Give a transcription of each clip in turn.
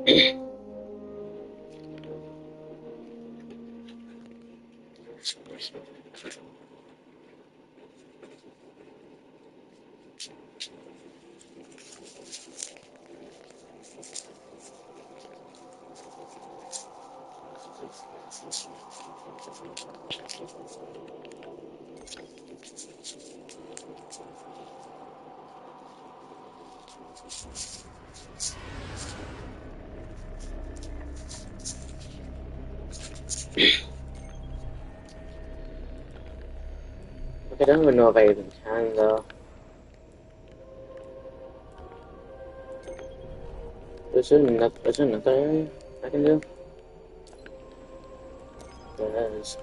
I don't even know if I even can though. There's another area I can do? There is.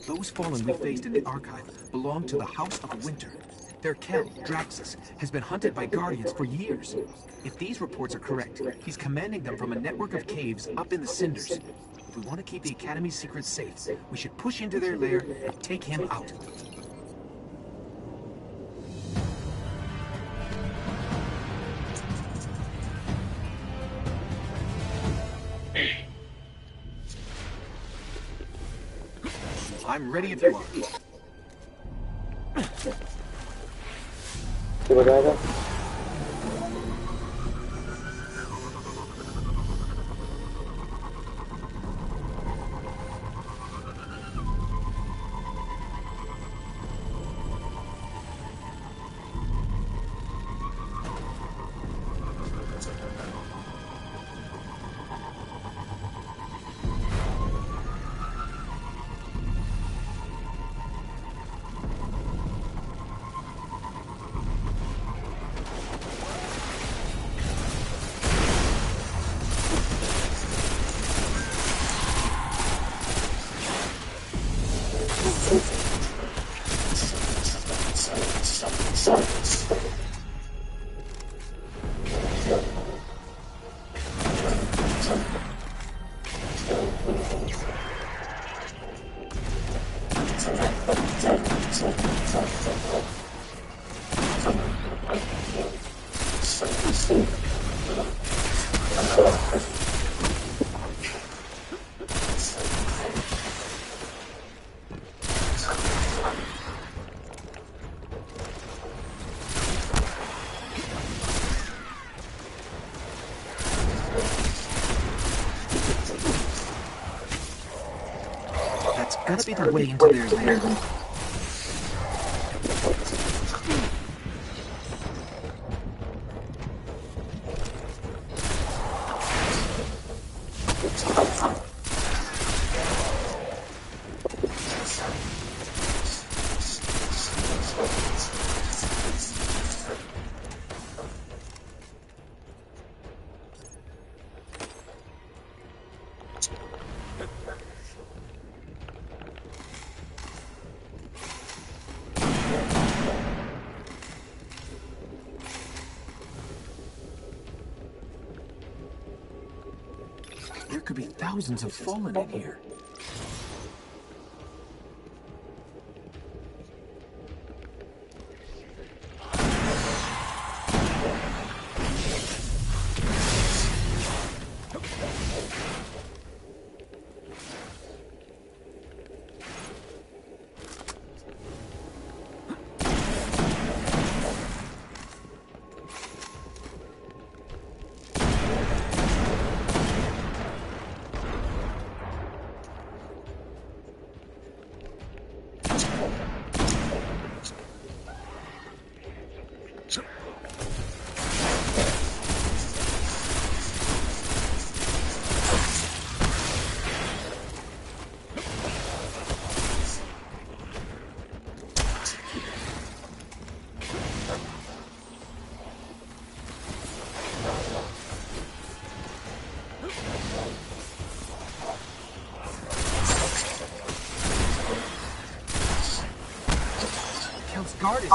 Those fallen we faced in the archive belong to the House of Winter. Their Kel, Draxus, has been hunted by Guardians for years. If these reports are correct, he's commanding them from a network of caves up in the Cinders. If we want to keep the Academy's secrets safe, we should push into their lair and take him out. I'm ready if you are. Scuba diver? That's gotta be the way into their lair. There could be thousands of fallen in here. Guard is...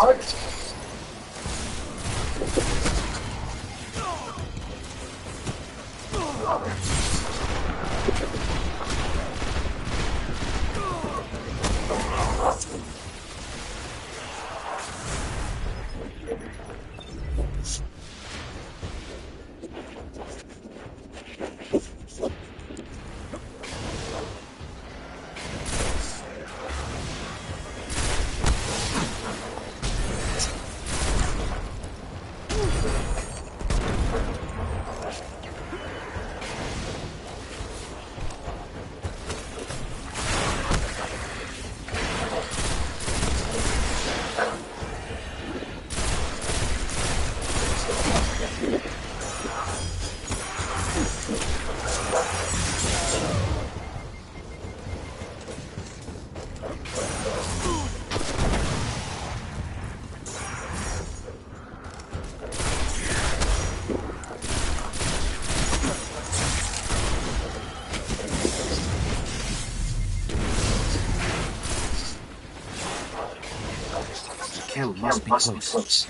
Kell must be close.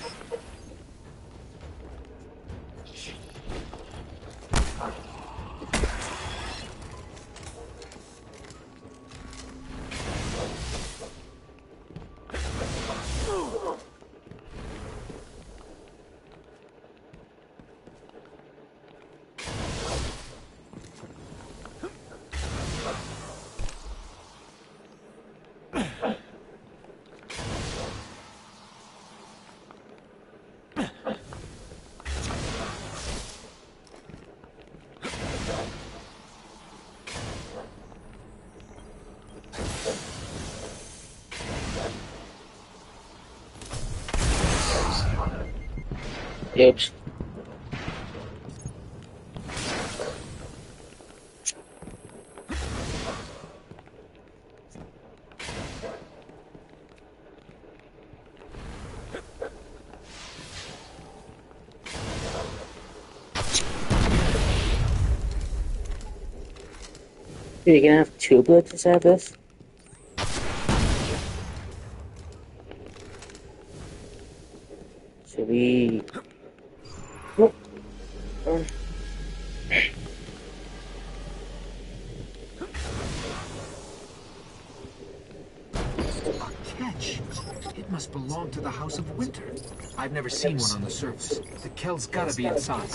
Oops. Dude, you're gonna have two bullets inside this? Should we... Oh. A catch. It must belong to the House of Winter. I've never seen one on the surface. The Kell's gotta be inside.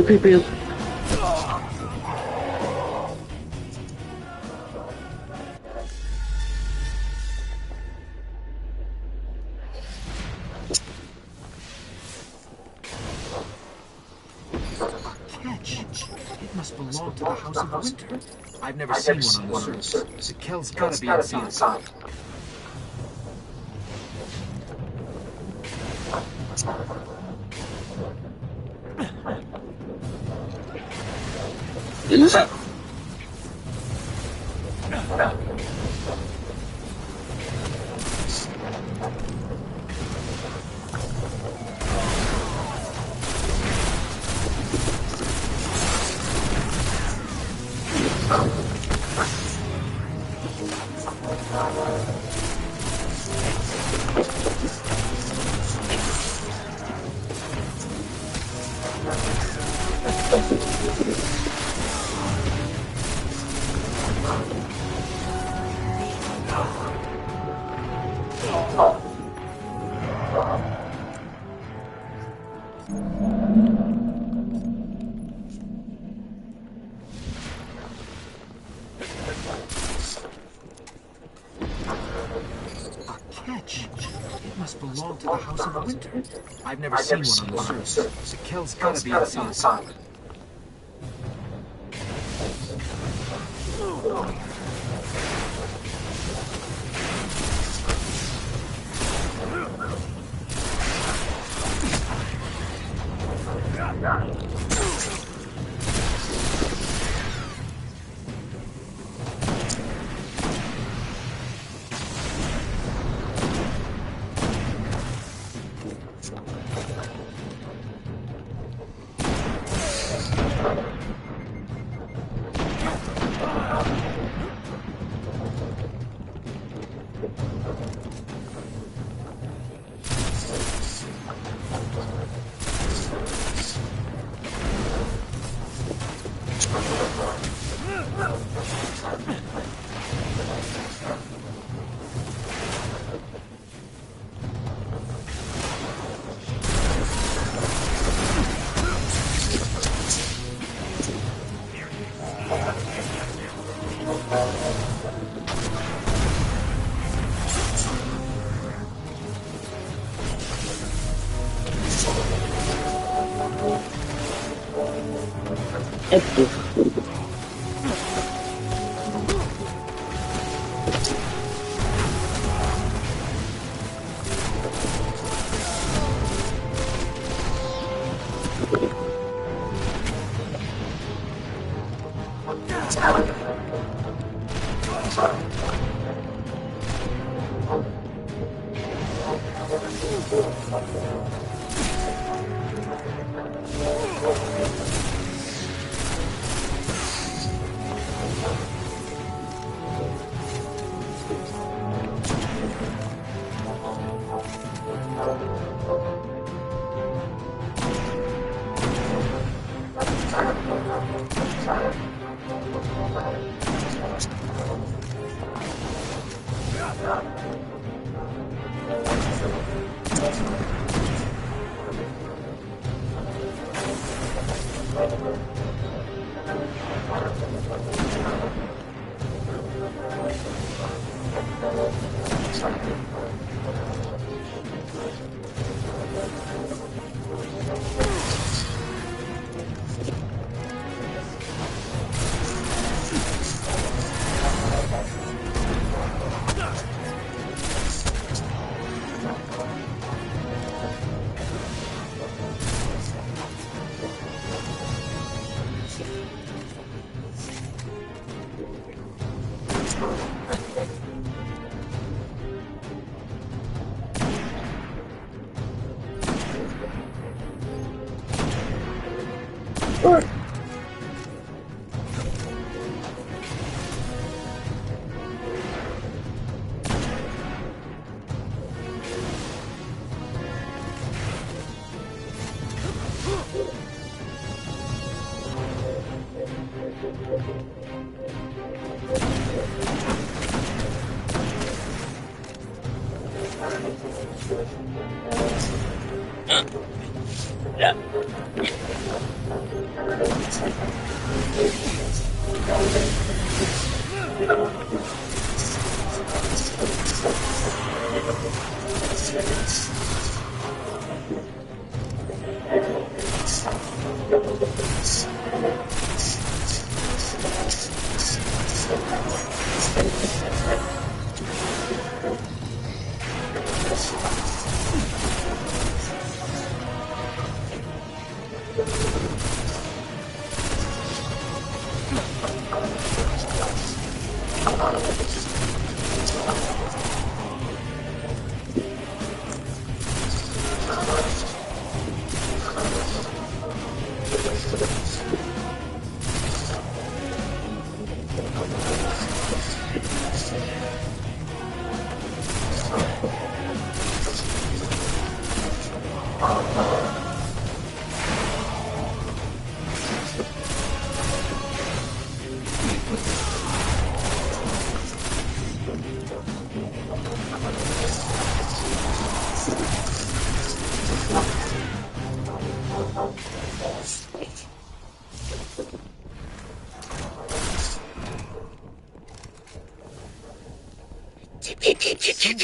Pew pew. Catch. It must belong to the House of Winter. I've never seen one on the surface. The Kel's gotta be inside. It must belong to the House of Winter. I've never seen one on the surface. The Kel's gotta be inside.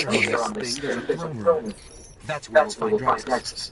Somewhere on this thing, there's a throne room. That's where we'll find Draxus.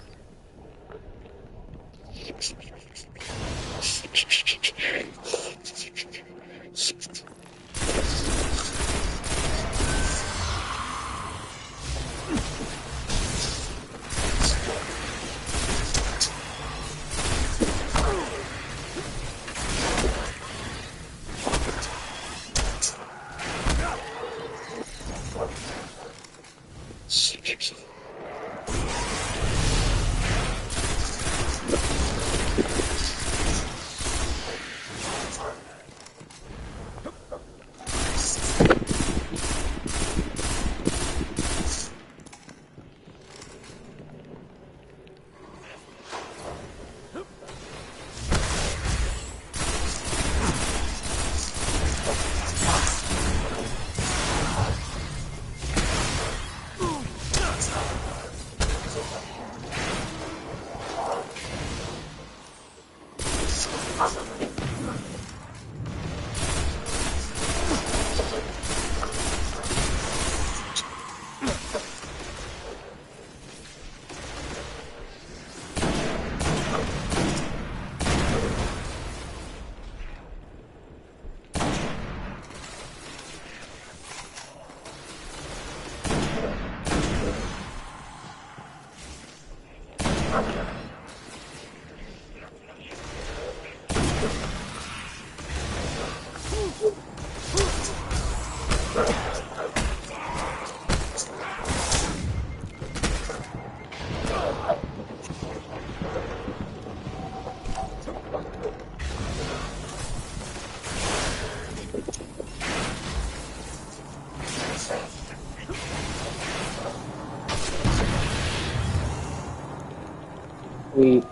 We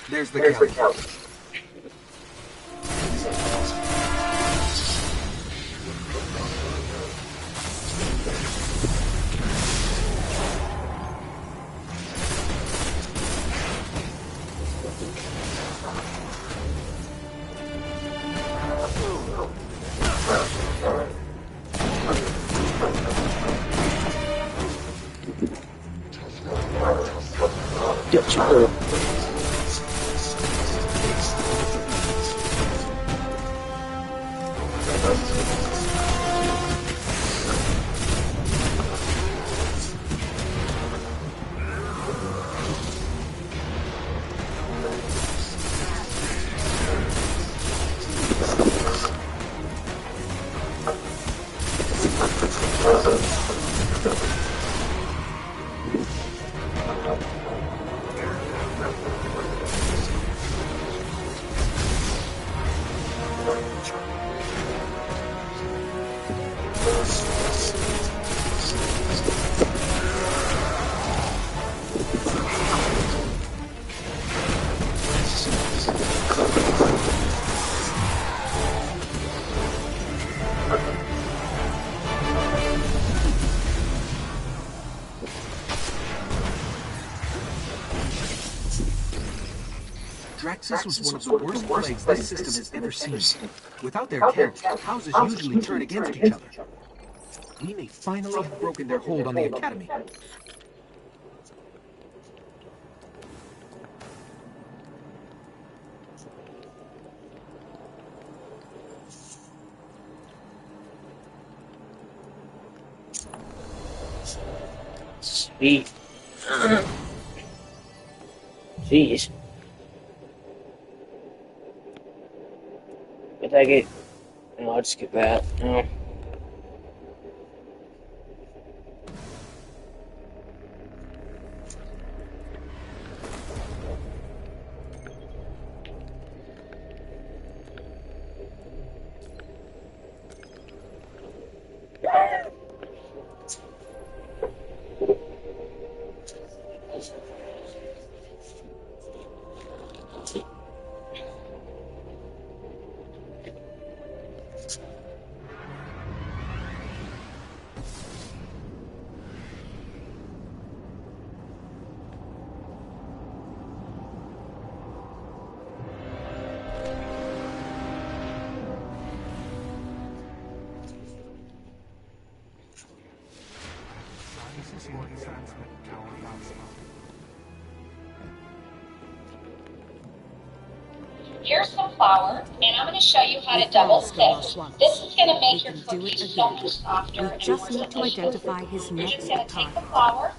There's the count. get you. Draxus was one of the worst plagues this system has ever seen. Without their care, houses usually turn against each other. We may finally have broken their hold on the Academy. Sweet. Jeez. Did I get... No, I'll just get that. No. Here's some flour, and I'm going to show you how to double sift. This is going to make your cookies so much softer. We just need to identify his You're next just going to take the target. flour,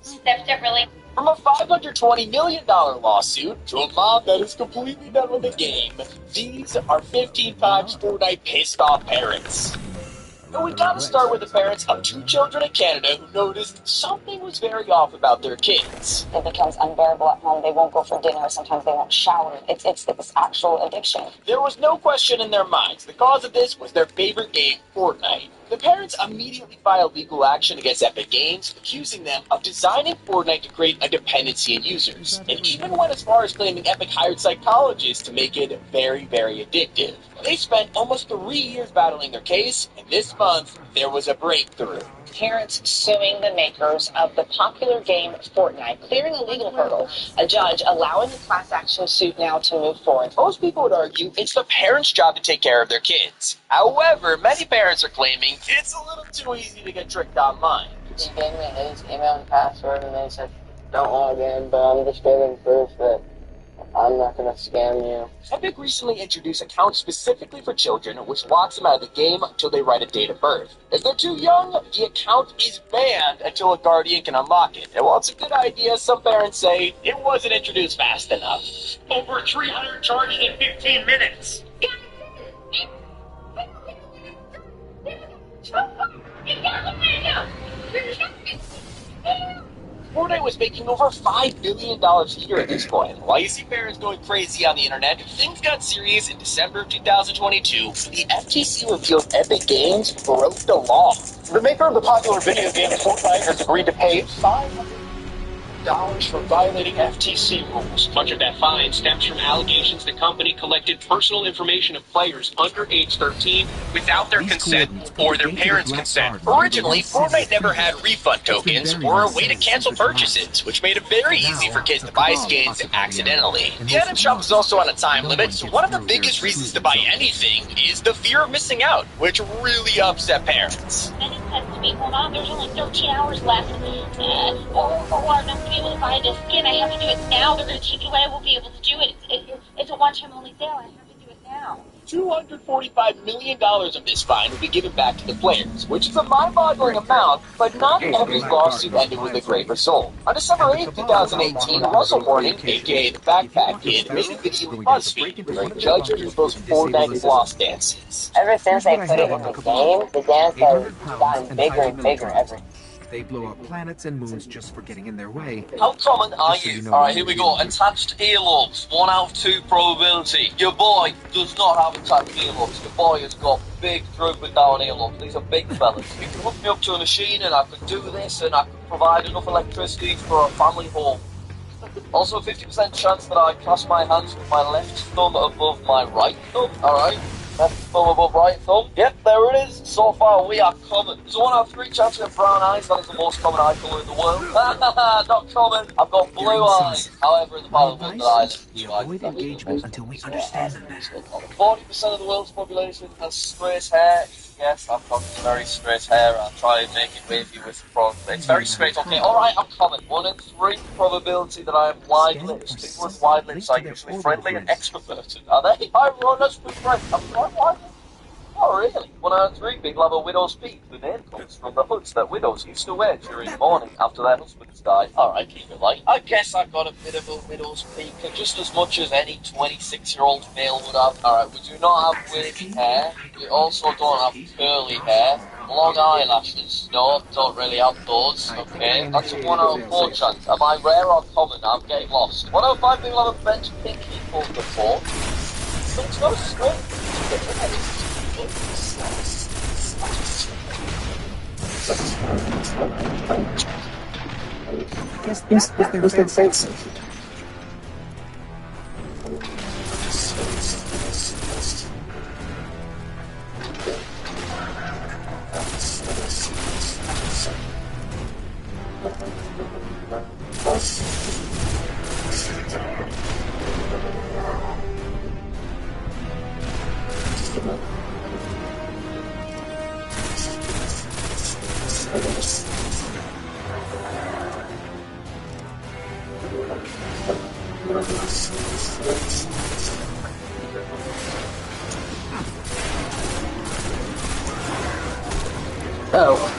sift it really. From a $520 million lawsuit to a mob that is completely done with the game, these are 15 times Fortnite pissed off parents. And we gotta start with the parents of 2 children in Canada who noticed something was very off about their kids. It becomes unbearable at home. They won't go for dinner. Sometimes they won't shower. It's actual addiction. There was no question in their minds. The cause of this was their favorite game, Fortnite. The parents immediately filed legal action against Epic Games, accusing them of designing Fortnite to create a dependency in users, and even went as far as claiming Epic hired psychologists to make it very, very addictive. They spent almost 3 years battling their case, and this month, there was a breakthrough. Parents suing the makers of the popular game Fortnite, clearing a legal hurdle. A judge allowing the class action suit now to move forward. Most people would argue it's the parents' job to take care of their kids. However, many parents are claiming it's a little too easy to get tricked online. He gave me his email and password, and they said, don't log in, but I'm just giving proof that I'm not going to scam you. Epic recently introduced accounts specifically for children, which locks them out of the game until they write a date of birth. If they're too young, the account is banned until a guardian can unlock it. And while it's a good idea, some parents say it wasn't introduced fast enough. Over 300 charges in 15 minutes. Fortnite was making over $5 billion a year at this point. While you see parents going crazy on the internet, things got serious in December of 2022. The FTC revealed Epic Games broke the law. The maker of the popular video game Fortnite has agreed to pay $500 for violating FTC rules. Much of that fine stems from allegations the company collected personal information of players under age 13 without their consent or their parents' consent. Originally, Fortnite never had refund tokens or a way to cancel purchases, which made it very easy for kids to buy skins accidentally. The item shop was also on a time limit, so one of the biggest reasons to buy anything is the fear of missing out, which really upset parents. And it says to me, hold on, there's only 13 hours left. Or I'm not going to be able to buy this skin. I have to do it now. They're going to take it away. I won't be able to do it. It's a one-time only sale. I have to do it now. $245 million of this fine will be given back to the players, which is a mind-boggling amount, but not every lawsuit ended with a great result. On December 8, 2018, Russell Horning, aka the Backpack Kid, made a video with BuzzFeed where he judged people's Fortnite floss dances. Ever since they put it in the game, the dance has gotten bigger and bigger every. They blow up planets and moons just for getting in their way. How common are Just so you? you know. Alright, here we go. Attached earlobes. 1 out of 2 probability. Your boy does not have attached earlobes. Your boy has got big drooping down earlobes. These are big fellas. You can hook me up to a machine and I could do this and I could provide enough electricity for a family home. Also a 50% chance that I clasp my hands with my left thumb above my right thumb. Alright. Left thumb above right thumb. Yep, there it is. So far, we are common. There's a 1 out of 3 chance to have brown eyes. That is the most common eye colour in the world. Not common. I've got blue eyes. However, in the part of the world that I live, We blue eyes avoid is actually engagement amazing. until we understand them better. 40% of the world's population has straight hair. Yes, I've got very straight hair. I'll try and make it wavy with front. It's very straight. Okay, alright, I'm common. 1 in 3 probability that I am wide lips. People with wide lips are usually friendly and extroverted. Are they? Hi, everyone, let's be friends. I'm quite wide. Oh, really? 1 out of 3 people have a widow's peak. The name comes from the hoods that widows used to wear during mourning after their husbands died. Alright, keep it light. I guess I've got a bit of a widow's peak, just as much as any 26-year-old male would have. Alright, we do not have wavy hair. We also don't have curly hair. Long eyelashes. No, don't really have those. Okay, that's a 1 out of 4 chance. Am I rare or common? I'm getting lost. 1 out of 5 people have a French pinky called the 4. So it's not straight. Yes, that was their face. Oh.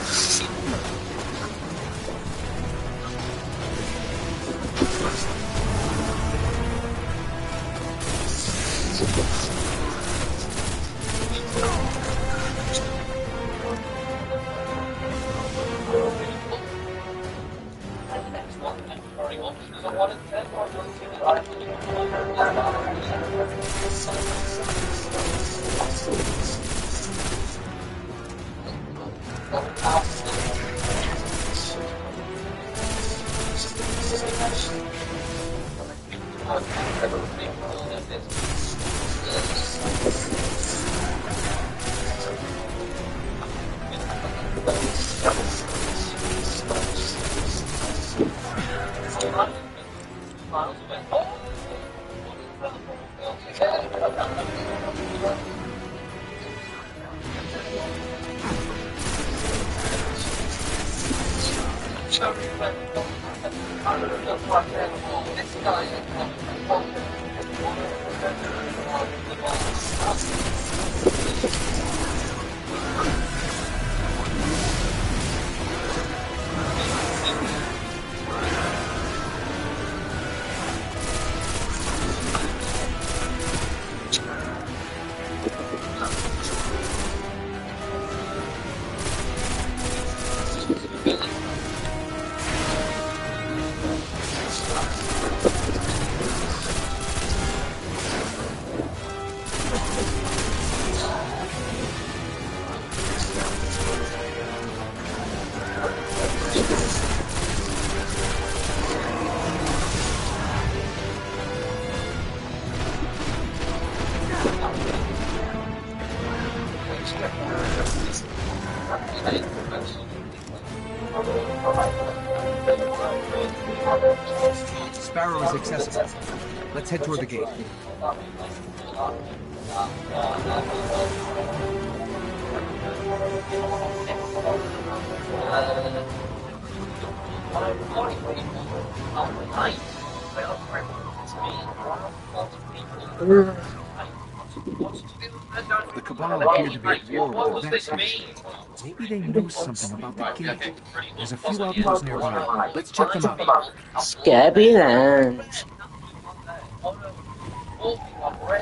Sparrow is accessible. Let's head toward the gate. The Cabal appear to be at war with the Vex Nation. Maybe they know something about the gate. There's a few outposts nearby. Let's check them out. Scabby Land.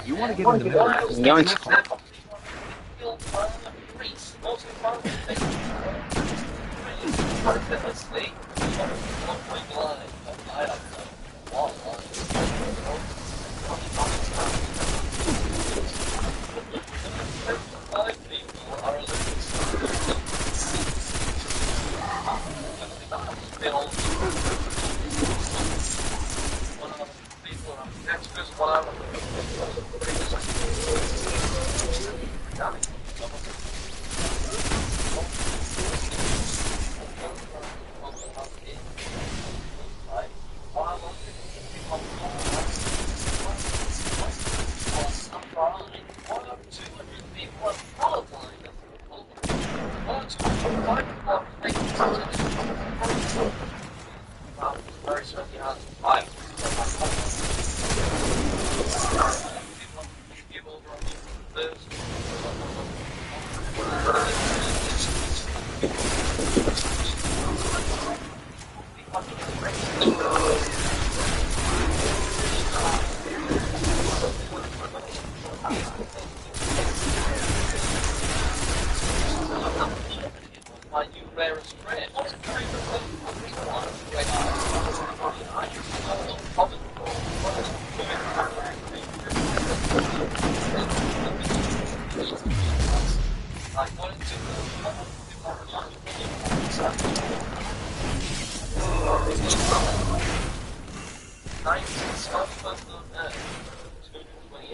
You want to get in the middle? Yoink.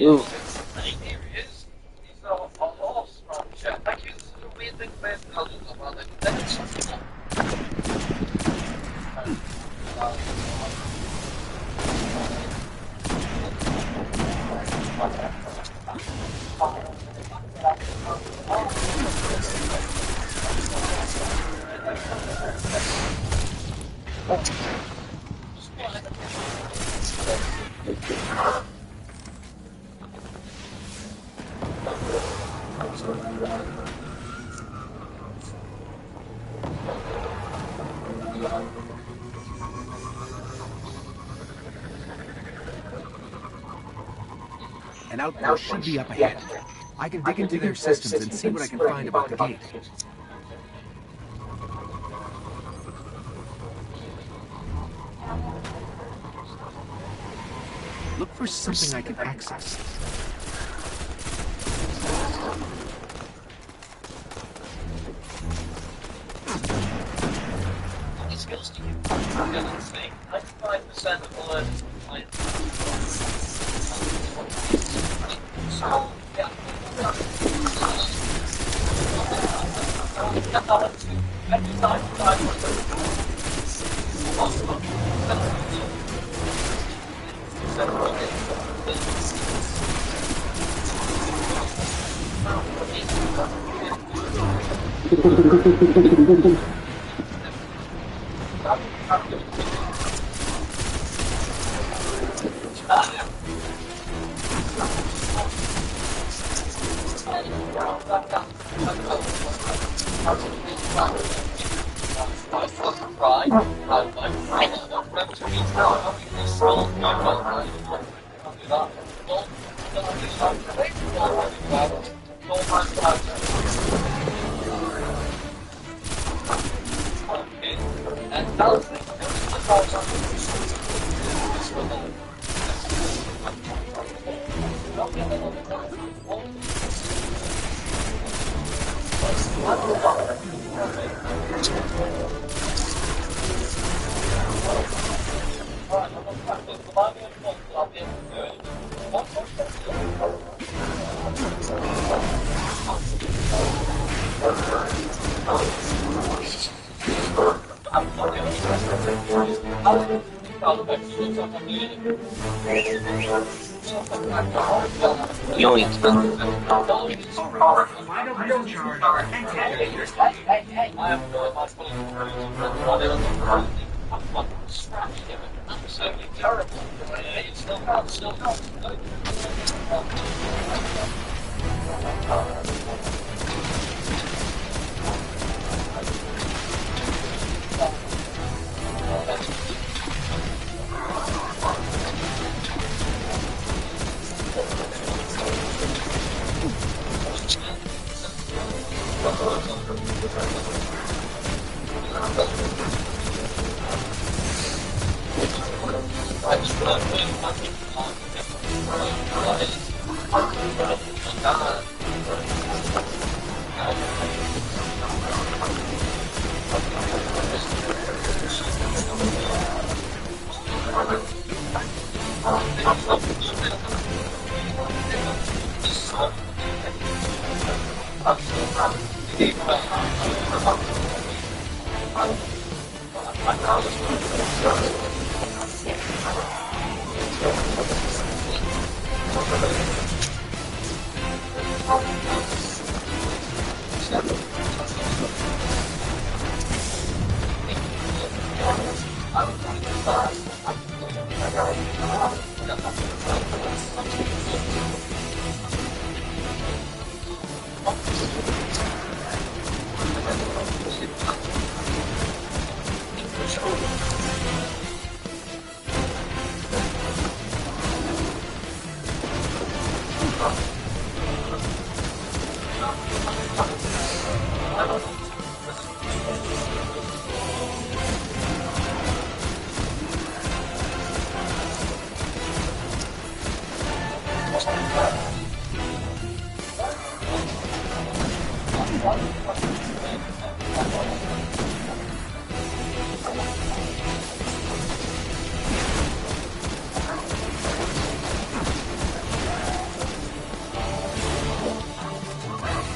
Ooh. An outpost should be up ahead. I can dig into their systems and see what I can find about the gate. Look for something I can access. How many skills do you have? 95% of the learning.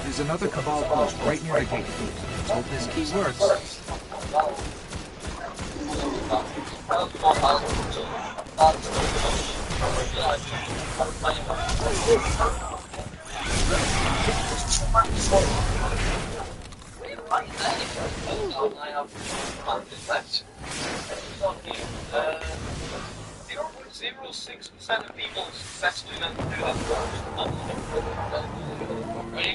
There's another Cabal post right near the gate. Let's hope this key works. .06% of people successfully went through that. Ready?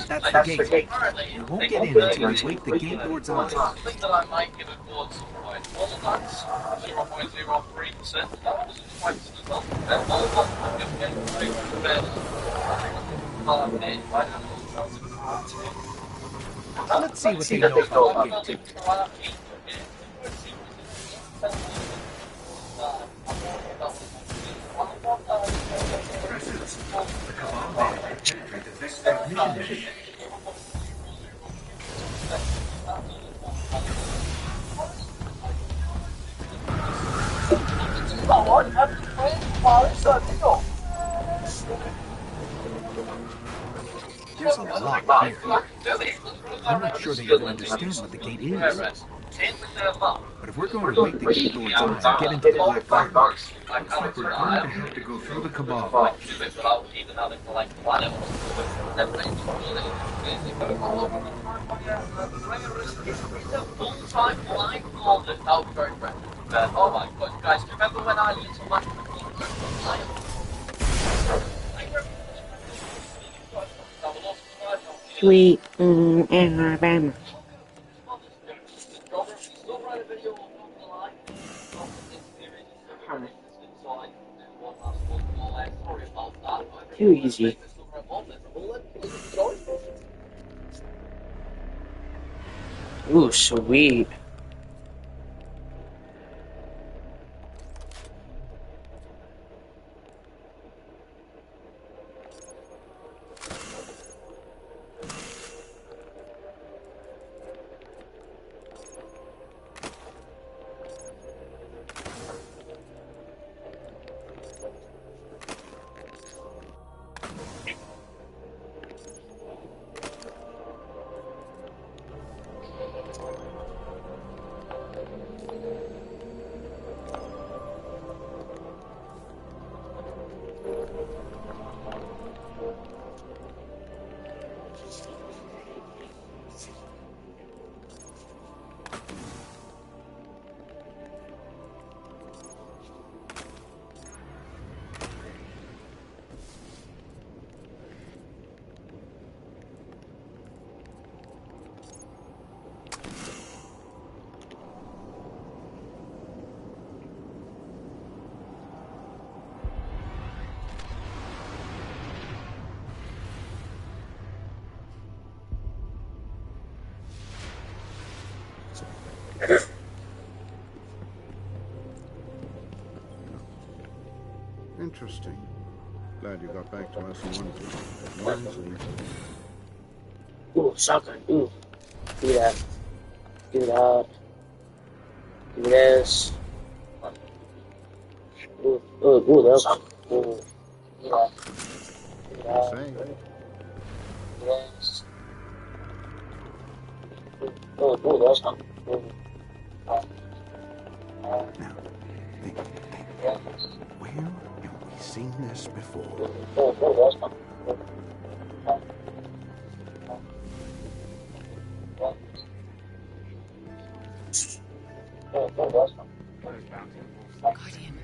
That's the gate. We won't get in until we wake the gate lord's eyes. I think that I might give a call at some point. All of that's 0.03%. That was quite as well. Let's see what they know about the gate. Presence. The Cabal man can penetrate the Vex transmission machine. There's a lot here. I'm not sure they even understand what the gate is. But if we're going to wake the gate lord's eyes and get into the Black Garden, looks like we're going to have to go through the Cabal. Oh my god, guys, do you remember when I used to watch Sweet Alabama. Too easy. Ooh, sweet. Interesting. Glad you got back to us in one piece. Ooh, shotgun. Ooh. Do that. Do that. Do this. Ooh, that's ooh. Yeah. Do that. Do this. Ooh, that's not. Now, think. Where have we seen this before? That's not. Guardian.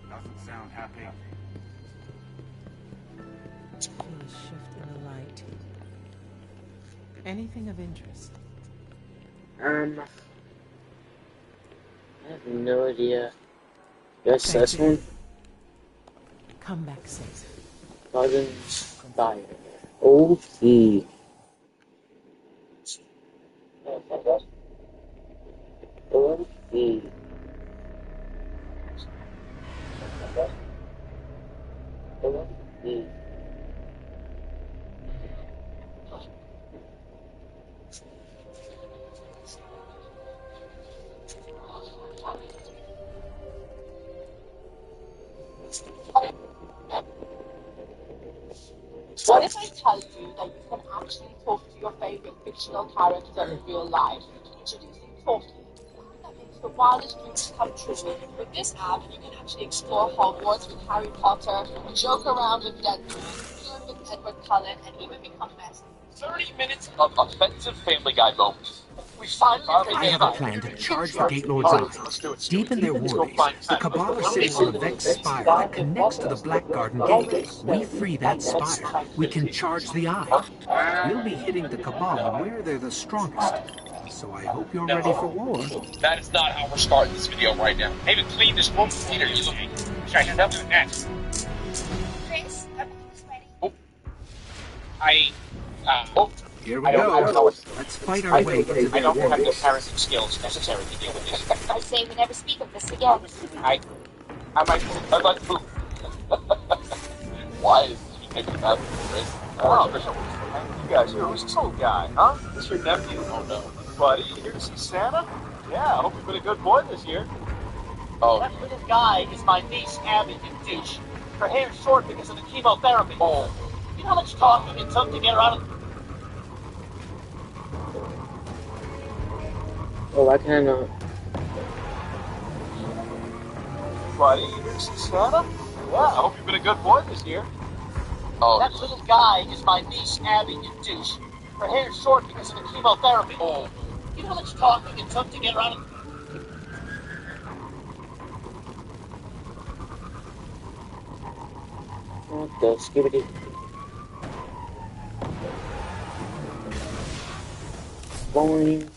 Doesn't sound happy. Feel a shift in the light. Anything of interest? I have no idea. Yes, this one? Come back safe. Garden Fire. Okay. Okay. Okay. What if I tell you that you can actually talk to your favorite fictional character in real life? Introducing Talkie, the app that makes your wildest dreams come true. With this app, you can actually explore Hogwarts with Harry Potter, joke around with Deadpool, flirt with Edward Cullen, and even become besties. 30 minutes of offensive Family Guy moments. We finally I have a plan to charge the Gate Lord's eye. Deep in their war base, the Cabal are sitting on a Vex spire that connects to the Black Garden Gate. We free that spire, we can charge the eye. We'll be hitting the Cabal where they're the strongest. So I hope you're ready for war. That is not how we're starting this video right now. I even cleaned this one container you look. Should I hand up to next? Chris, everything's ready. Here we go. Let's fight our way into I their don't war have the base. parenting skills necessary to deal with this. I say we never speak of this again. I might poop. Why is he picking that Chris? You guys here, who's this old guy, huh? This your nephew? Oh no. Buddy, you here to see Santa? Yeah, I hope you've been a good boy this year. Oh, That little guy is my niece, Abby, you douche. Her hair's short because of the chemotherapy. oh. You know how much talking it took to get her out of... Oh, I cannot. Buddy, you here to see Santa? Yeah, I hope you've been a good boy this year. Oh, That little guy is my niece, Abby, you douche. Her hair's short because of the chemotherapy. oh. You know how much talking it took to get her out of... What the skibbity? Boing.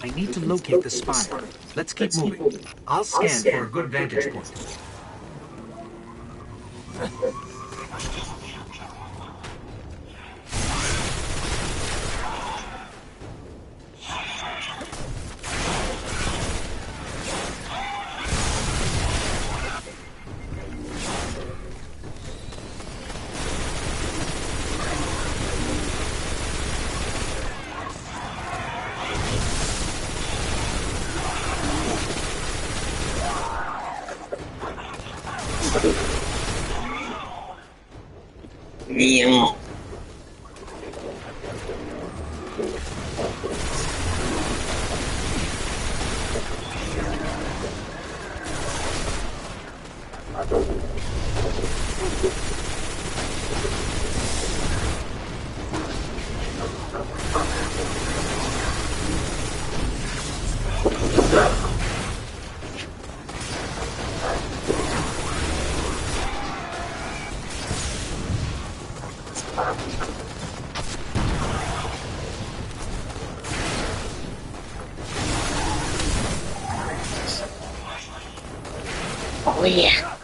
I need to locate the spire. Let's keep moving. I'll scan for a good vantage point. Yeah. Oh yeah.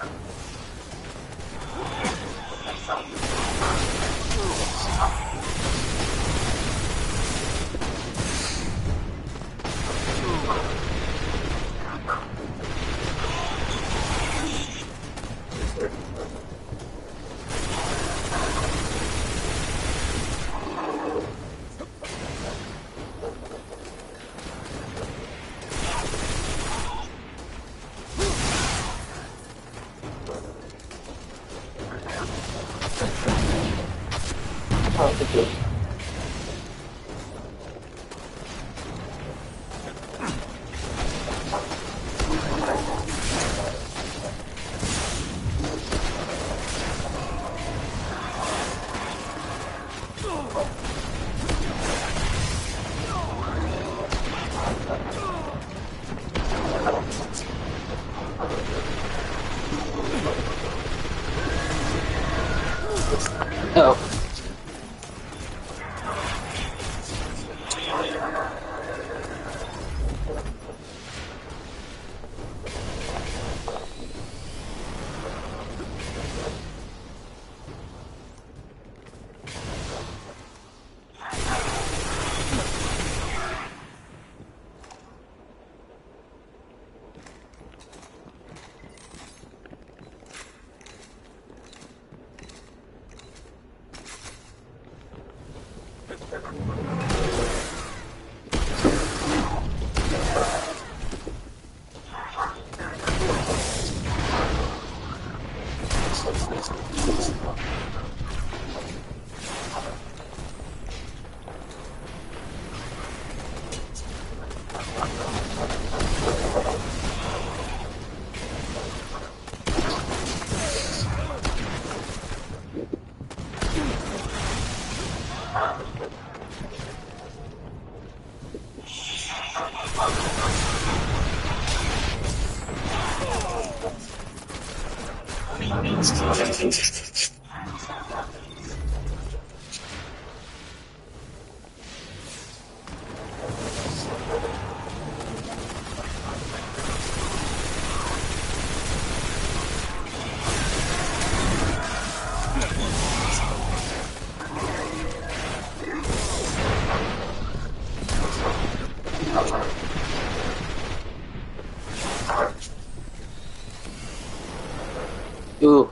Ooh.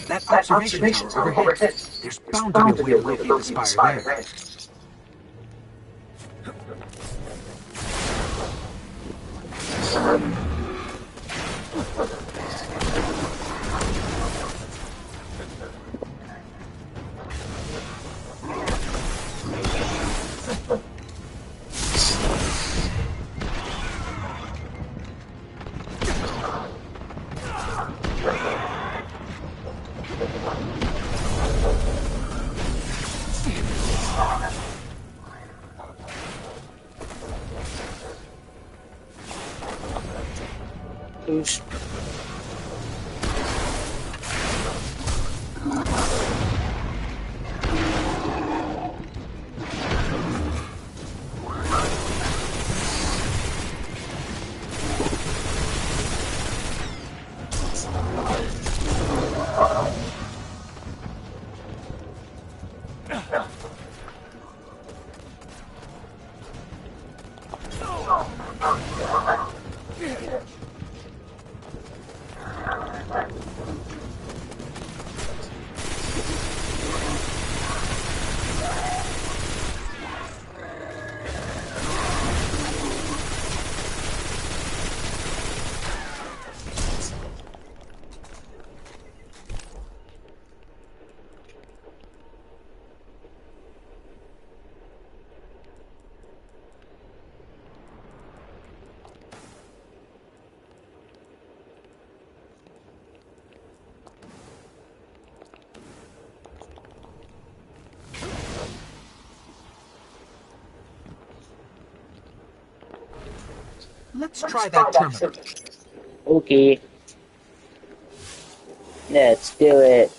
That observation tower overhead. There's bound to be a way to locate the spire there. Oosh. Let's try that terminal. Okay. Let's do it.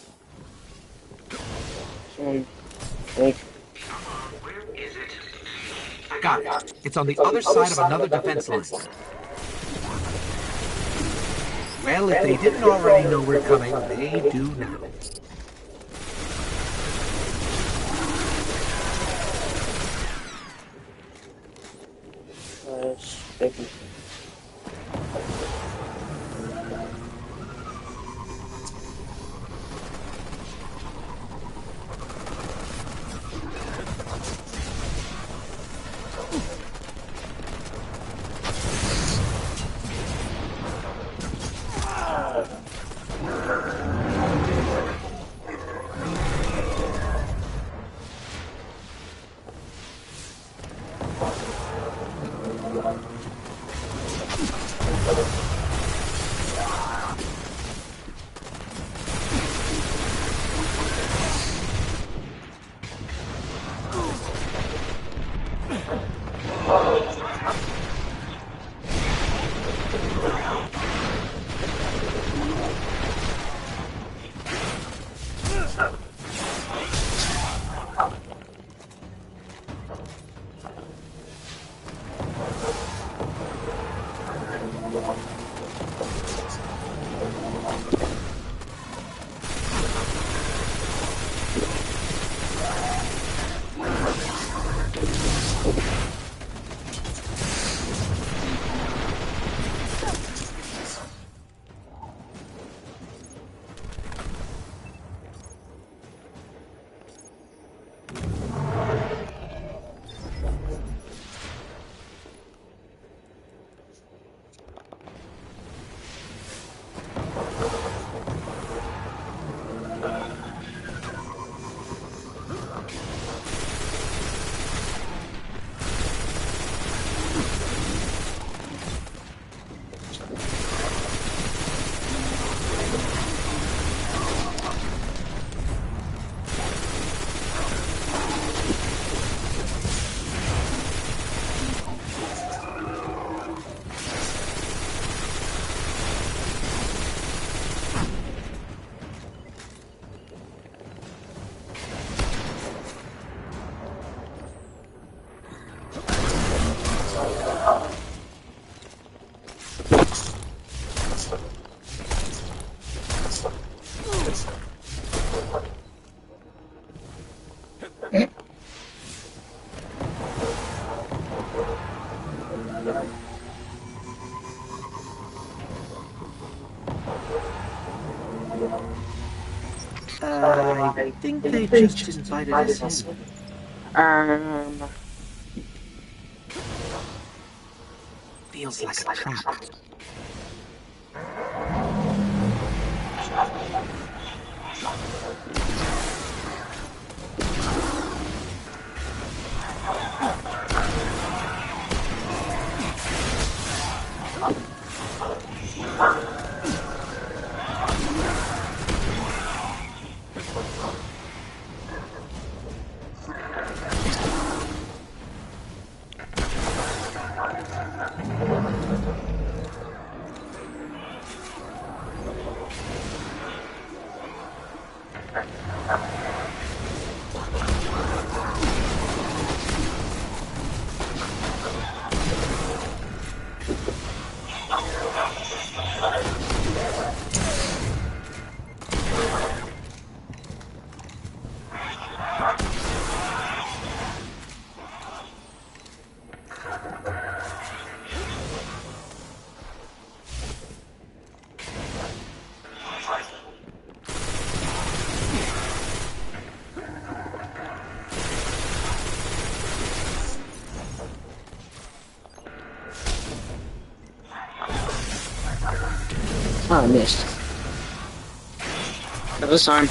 Wait. Got it. It's on the other side of another defense line. Well, if they didn't already know we're coming, they do now. Thank I think they just invited us in. Feels like a trap. Oh, I missed. That was time.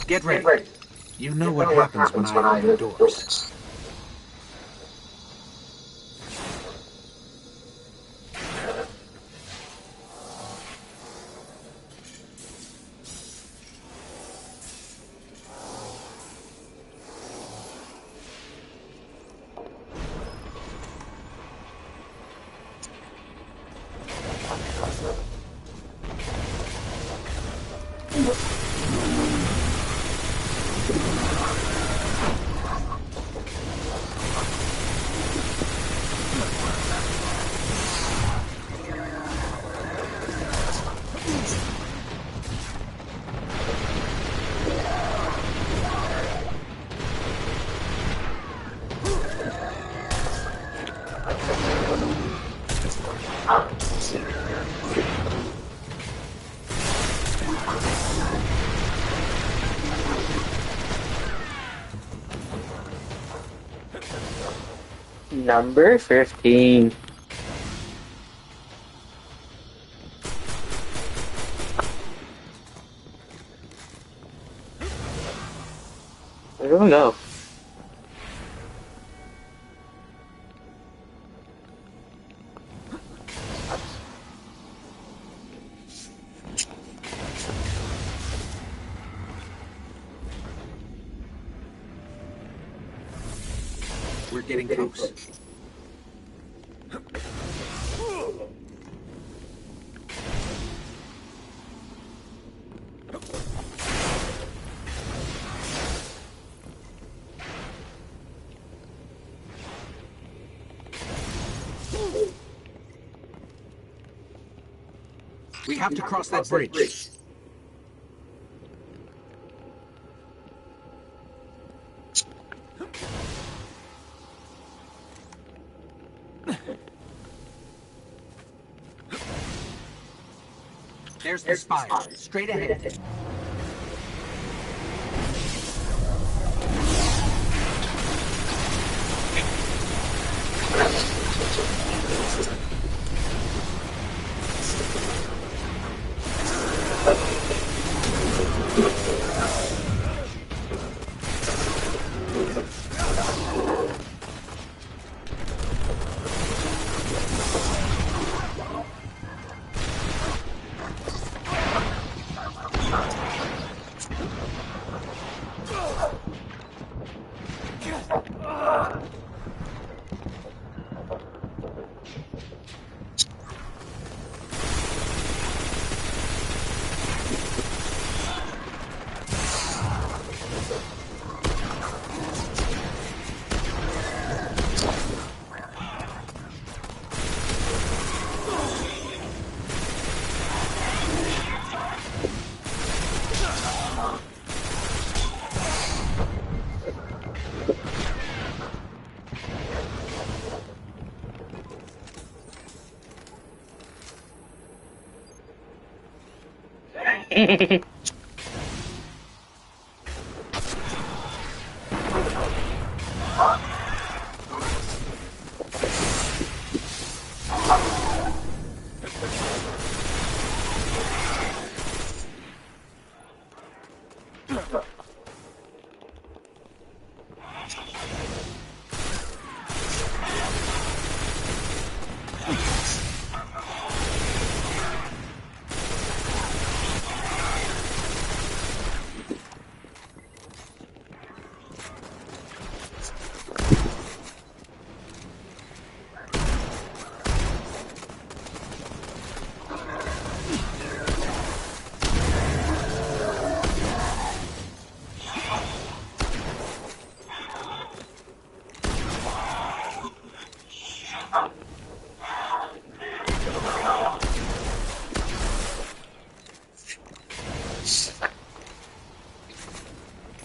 Get ready. You know what happens when I open the doors. Number 15. Where do we go? We're getting close. We have to cross that bridge. There's the spire, straight ahead.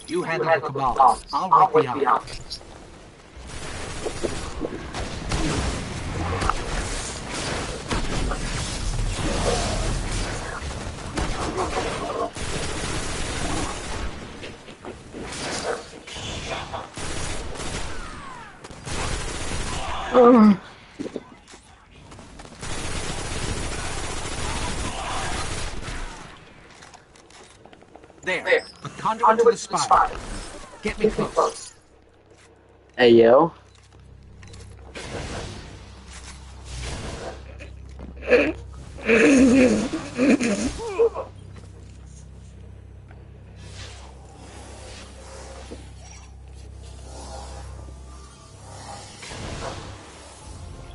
You handle the cabal. I'll work the out. There. A conduit to the spire. Get me close. Hey, yo.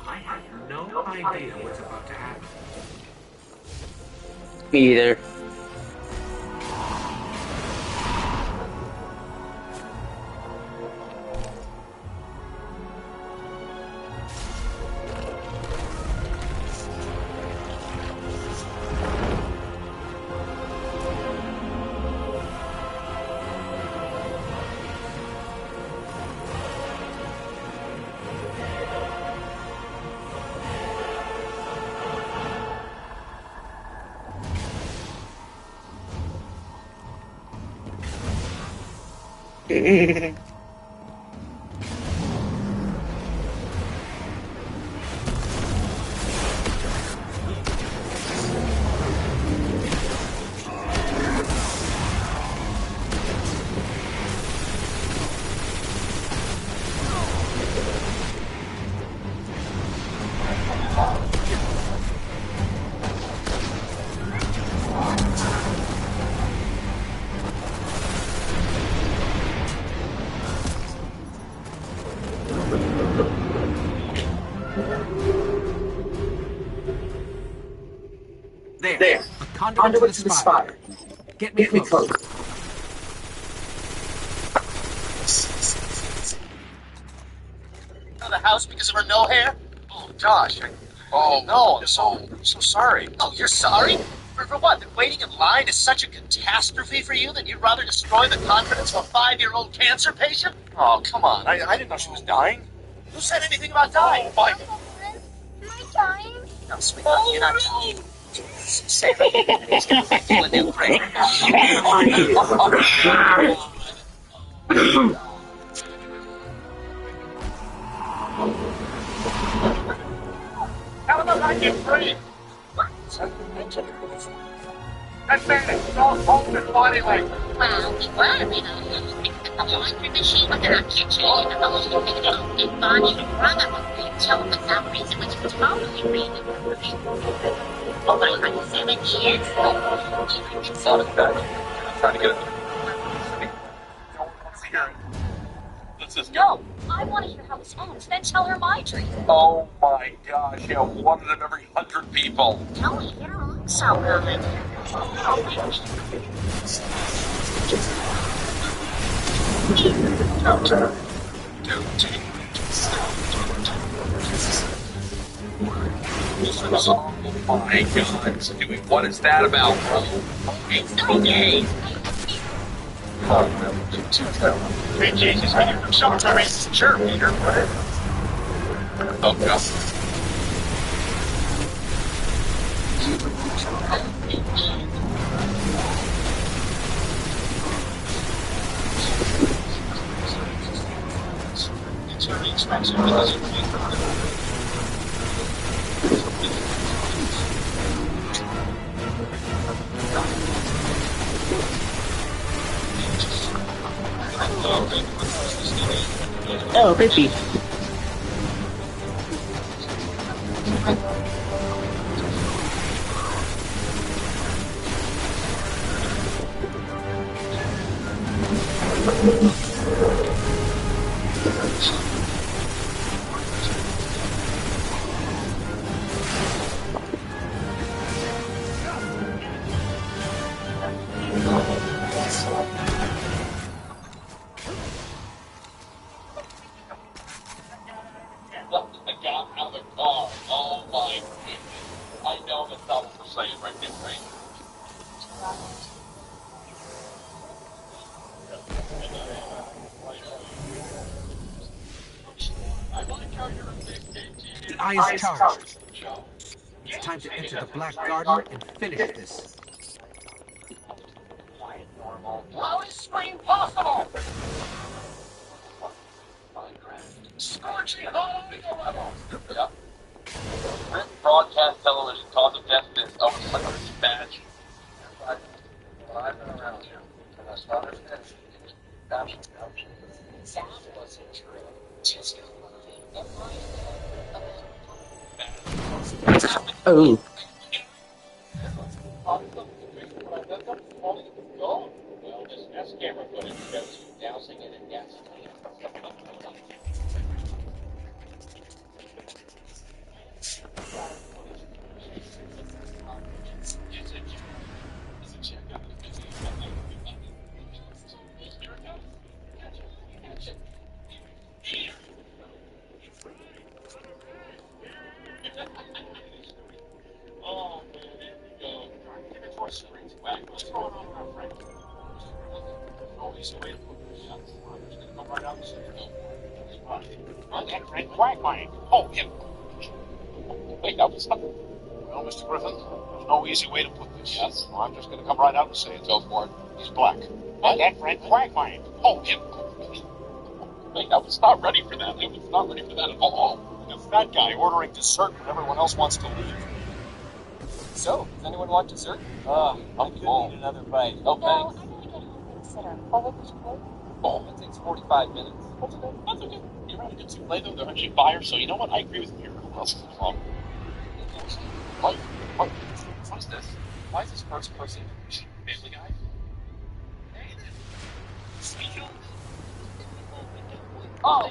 I have no idea what's about to happen. Me either. There. A conduit to the spire. Get me close. Out of the house because of her no hair? Oh gosh. Oh no, I'm so sorry. Oh, you're sorry? For what? That waiting in line is such a catastrophe for you that you'd rather destroy the confidence of a 5-year-old cancer patient? Oh, come on. I didn't know she was dying. Who said anything about dying? Why? Am I dying? No, sweetheart, you're not dying. Say it. He's gonna make you a new brain. How about I get free? That's it. It's all cold and body weight. Well, we were, you know, the laundry machine in our kitchen, and the whole big body of brother. So for some reason, it was totally reasonable. Over 107 years. Not as bad. I'm trying to get it. No, I want to hear how this ends, then tell her my dream. Oh my gosh, yeah, one of them every 100 people. Tell me, you don't look so good. Oh my god, doing what is that about, bro? It's okay. Hey, Jesus, man, you're so racist. Sure, Peter. Oh god. It's very expensive because it Oh, baby. I got out of the car. Oh my goodness. I know that's not what we're saying right there, right? The eye is charged. It's time to enter the Black Garden and finish this. How is spring possible? Scorching hot level. Yeah. Written broadcast television, cause of death is almost like a badge. I've been around here. And that's not as bad. That wasn't true. Just Oh. Well, this S camera footage shows you dousing it in gasoline. Oh, man, here we go. Give it to our springs. What's going on with our friend? Oh, he's away to put this up. I'm just going to come right out and say, no. That Frank Quagmire. Oh, him. Wait, that was something. Well, Mr. Griffin, there's no easy way to put this. Yes. Well, I'm just going to come right out and say it. Go for it. He's black. Oh, that Frank Quagmire. Oh, him. Wait, I was not ready for that. I was not ready for that at all. The fat guy ordering dessert when everyone else wants to leave. So, does anyone want dessert? I'm could need another bite. Oh, No, thanks. I'm really getting a babysitter. Oh, what was your Oh, it takes 45 minutes. That's okay. That's okay. You're right. It's too late though. They're actually buyers, so you know what? I agree with you. Who else is wrong? What is this? Why is this first person Family Guy? Hey, Sweet. Oh,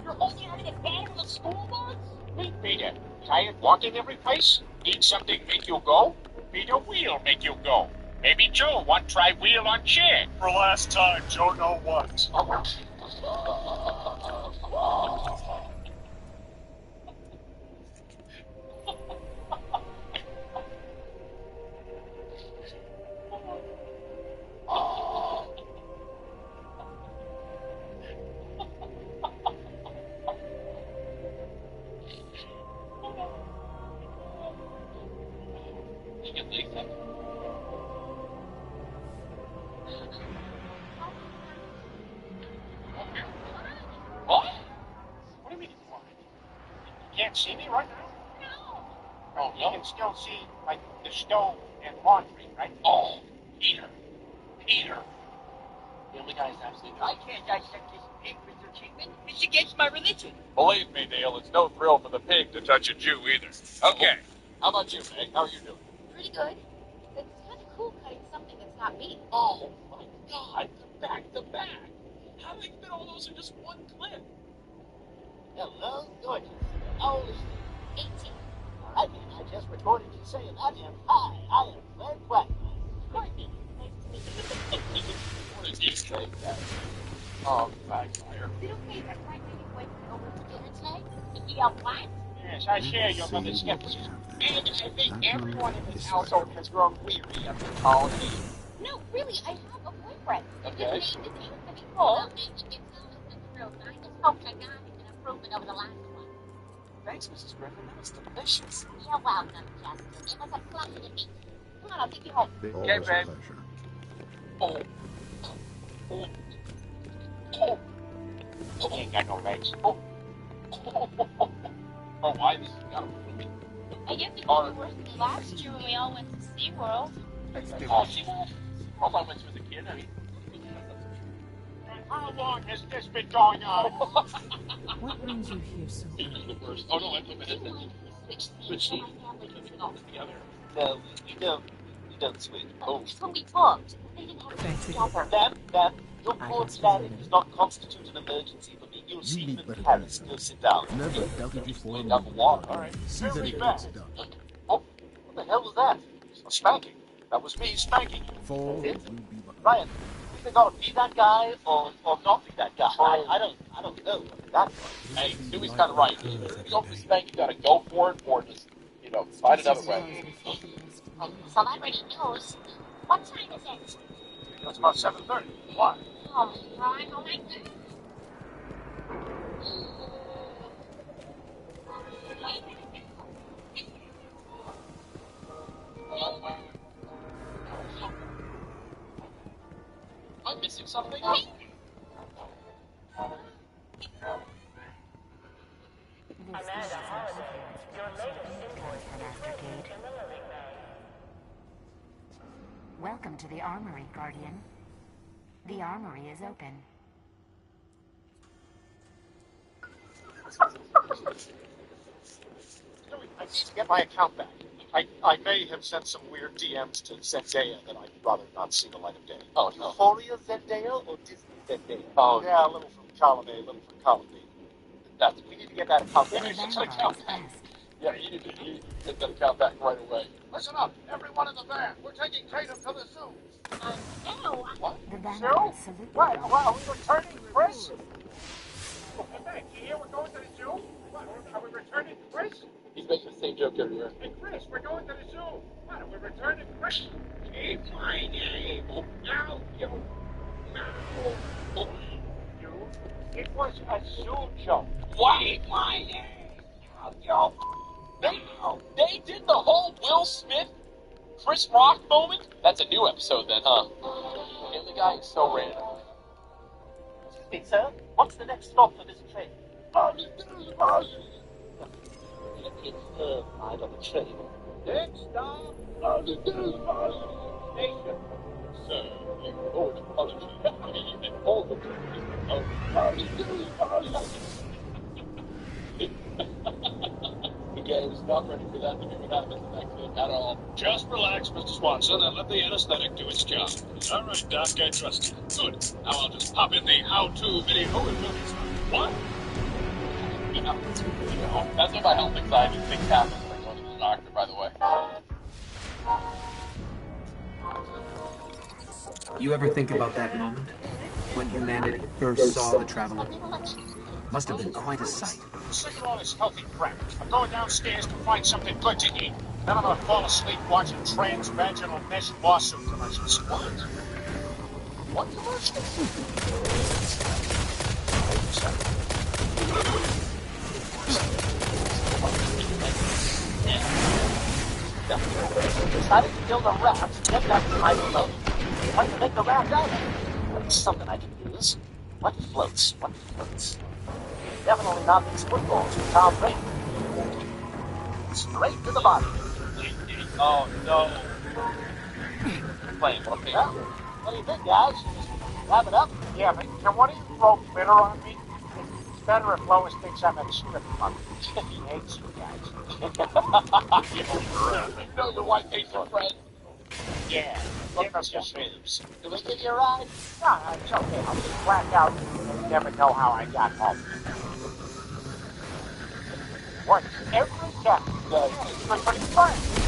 you're only having a bad with the school bus? Wait, Peter. Tired walking every place? Need something make you go? Peter, wheel make you go. Maybe Joe want try wheel on chair. For last time, Joe know what. What? What do you mean? You can't see me right now? No. Oh, you can still see, like, the stove and laundry, right? Oh, Peter. The only guy is absolutely I can't dissect this pig, Mr. Kingman. It's against my religion. Believe me, Neil, it's no thrill for the pig to touch a Jew either. Okay. How about you, Meg? How are you doing? Pretty good. It's kind of cool cutting something that's not meat. Oh, my God. Back to back. How do they fit all those in just one clip? Hello, gorgeous. How old is she? 18. I mean, I just recorded you saying I am hi. I am Glenn Quagmire. Courtney. Nice to meet you. What did you say, Dad? Oh, Quagmire. Is it okay if I invite my new boyfriend over for dinner tonight? Yeah, what? Yes, I share your mother's skepticism. And I think everyone in this household has grown weary of the tall tea. No, really, I have a boyfriend. Okay. His name is Anthony Cole. Well, maybe it's always been thrilled. I just hoped I got him an improvement over the last one. Thanks, Mrs. Griffin. That was delicious. You're welcome, Justin. It was a pleasure to meet you. Come on, I'll take you home. Always Okay, a babe. pleasure. Oh. She ain't got no legs. Oh, why this? I guess it was worse than last year when we all went to SeaWorld. Oh, she won't. Well, I went to as a kid. I mean, And how long has this been going on? What brings you here so early? the worst. Oh, no, I put that in. Switch seat. Together. No, we don't switch. Oh. When we talked, they didn't have Thanks to again. together. Ma'am, your I poor can speak standing in a does not constitute an emergency for me. You'll see need him better in Paris. than Go sit down. Never doubted you for a Down the moment. wall. All right. See that Very it bad. gets done. Oh, what the hell was that? A spanking. That was me spanking you. Fall will be behind. Ryan, either gotta be that guy or not be that guy. I don't know. That Hey, Dewey's kind of right. If you go for the spank, you gotta go for it or just, find another way. Celebrity news. What time is it? It's about 7:30. Why? Oh, Ron, oh my God. I'm missing something. Welcome to the Armory, Guardian. The Armory is open. I need to get my account back. I may have sent some weird DMs to Zendaya that I'd rather not see the light of day. Oh, Euphoria Zendaya or Disney Zendaya? Oh, yeah, a little from column A, a little from column B. We need to get that account back. We need to get that account back. Yeah, you need to get that account back right away. Listen up, everyone in the van. We're taking Tatum to the zoo. No. What? The van Zoo? salute. What? Are we returning Chris? Hey, you hear we're going to the zoo? What? Are we returning Chris? He's making the same joke every year. Hey, Chris, we're going to the zoo. What? Are we returning Chris? Keep my name. Now, you. Now. You. It was a zoo joke. Why? My name. Yo. They did the whole Will Smith, Chris Rock moment? That's a new episode then, huh? And the guy is so random. Excuse me, sir. What's the next stop for this train? It's the side of the train. Next stop. Station. Sir, you owe an apology to me and all the The guy was not ready for that to be what happened in that clip at all. Just relax, Mr. Swanson, and let the anesthetic do its job. All right, Doc, I trust you. Good. Now I'll just pop in the how-to video and we'll get started. What? That's what my health anxiety thinks happens when going to the doctor, by the way. You ever think about that moment? When humanity first saw the Traveler? Must have been quite a sight. Sick of all this healthy crap. I'm going downstairs to find something good to eat. Then I'm gonna fall asleep watching transvaginal mesh lawsuit commercials. What commercial? Decided to build a raft, get that to my float. What to make the raft out of? It's something I can use. What floats? What floats? Definitely not these footballs with Tom Brady. Straight to the body. Oh no. Playing what Well, what do you think, guys? Wrap it up? Yeah, but can one of you throw glitter on me? It's better if Lois thinks I'm at a strip club. She hates you guys. You know your wife hates her friend. Yeah, Look give us at your your news. Do we give you a ride? No, it's okay. I'll just black out and you never know how I got home. Works every time. Does. It's pretty fun.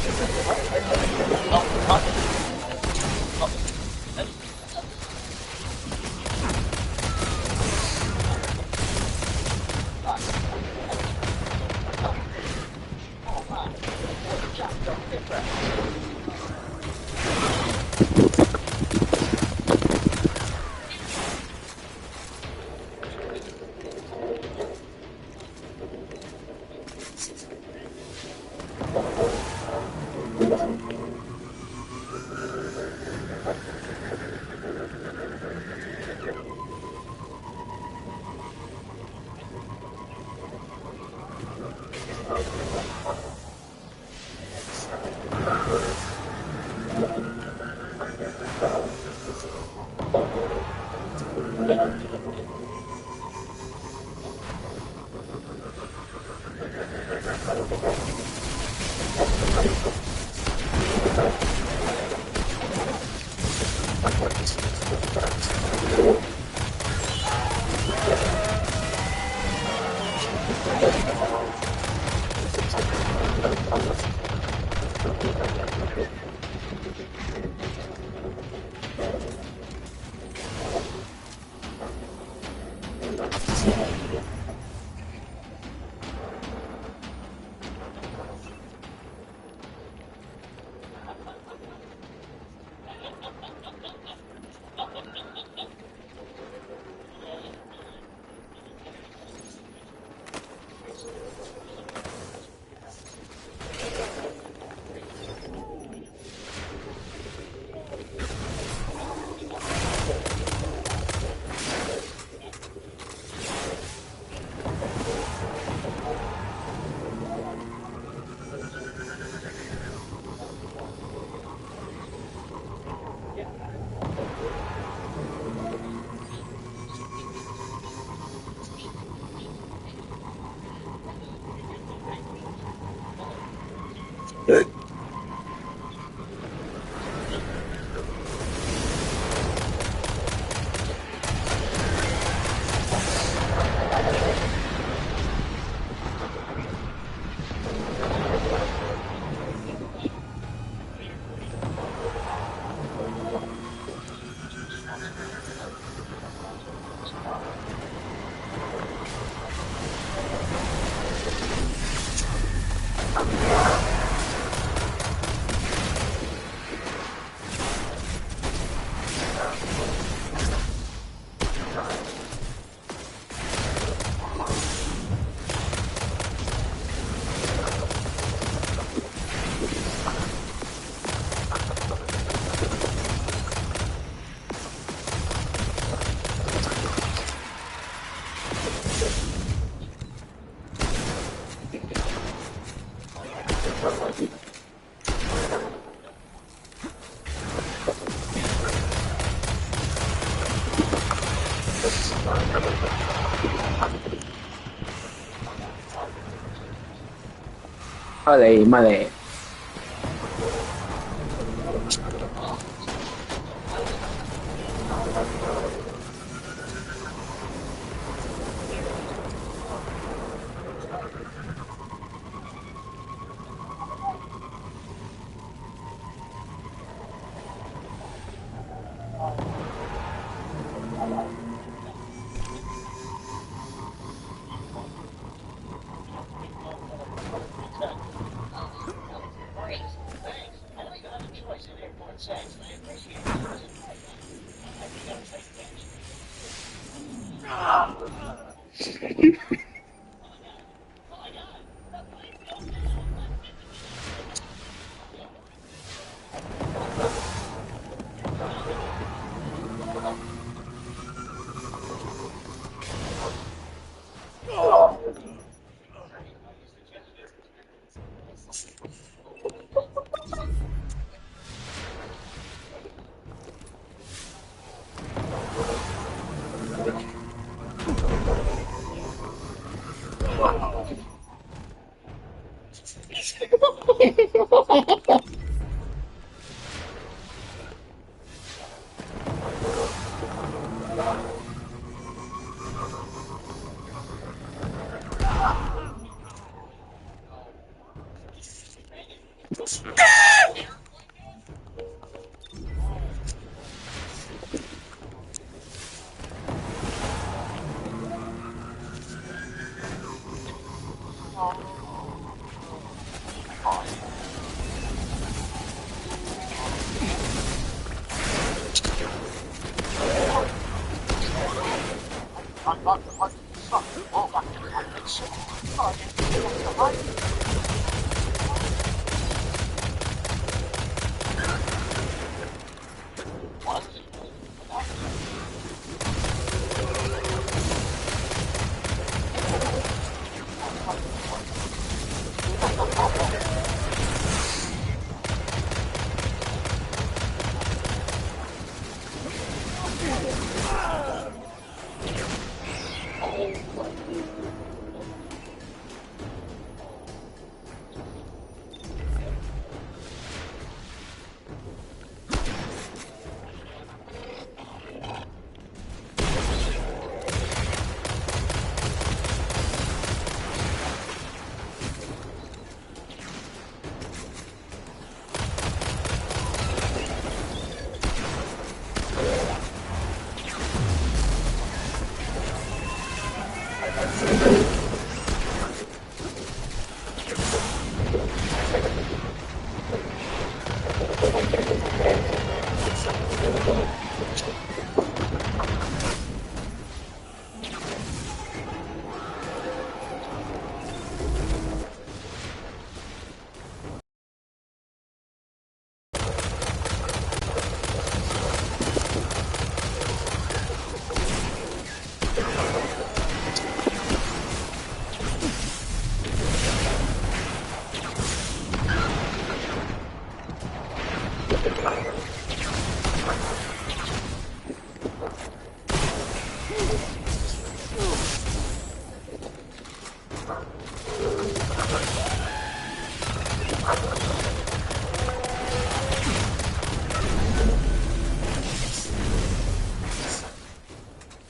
Male.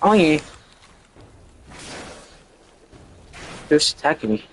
Oh yeah. They're just attacking me.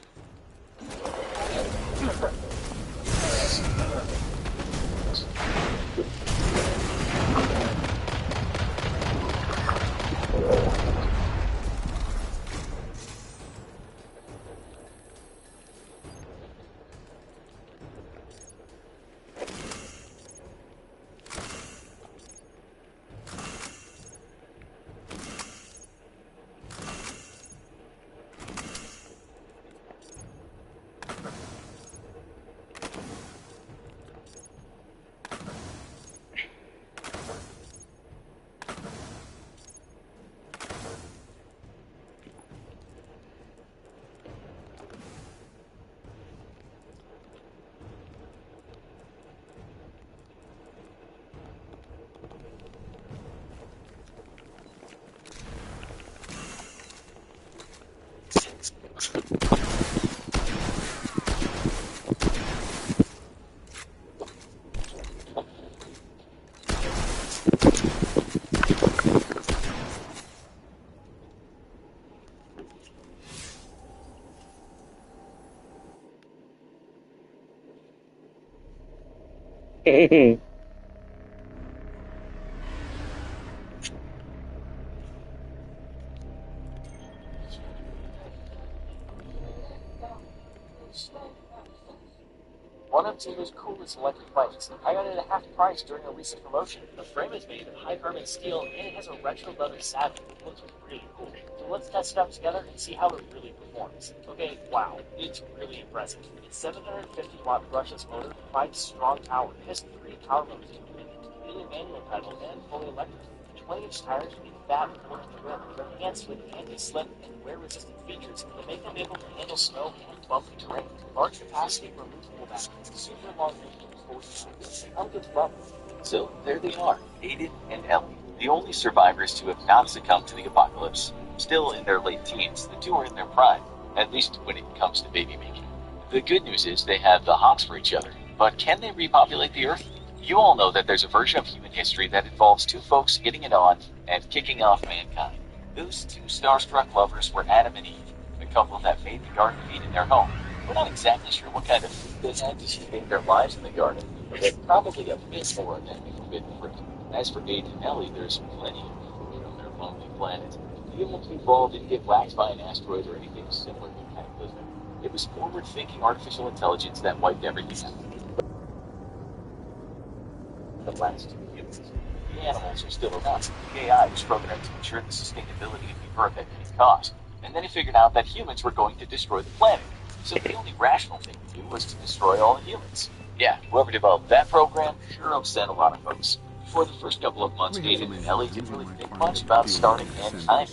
One of Taylor's coolest electric bikes. I got it at half price during a recent promotion. The frame is made of high-carbon steel and it has a retro leather saddle. It looks really cool. So let's test it out together and see how it really performs. Okay, wow, it's really impressive. Its 750-watt brushless motor provides strong power. It has 3 power modes to it, either manual pedal and fully electric. 20-inch tires with fat corner trim are enhanced with anti-slip and wear-resistant features that make them able to handle snow and bumpy terrain. Large capacity removable batteries, super long range, and good level. So there they are, Aiden and Ellie, the only survivors to have not succumbed to the apocalypse. Still in their late teens, the two are in their prime, at least when it comes to baby making. The good news is they have the hots for each other. But can they repopulate the Earth? You all know that there's a version of human history that involves two folks getting it on and kicking off mankind. Those two starstruck lovers were Adam and Eve, the couple that made the Garden of Eden their home. We're not exactly sure what kind of food they had to sustain their lives in the garden, but they're probably a bit more than the forbidden fruit. As for Aiden and Ellie, there's plenty of food on their lonely planet. The humans involved didn't get whacked by an asteroid or anything similar to cataclysmic. It was forward-thinking artificial intelligence that wiped everything out. The last two humans. The animals are still around. The AI was programmed to ensure the sustainability of the Earth at any cost. And then he figured out that humans were going to destroy the planet. So the only rational thing to do was to destroy all the humans. Yeah, whoever developed that program sure upset a lot of folks. For the first couple of months, Aiden and Ellie didn't really think much about starting mankind.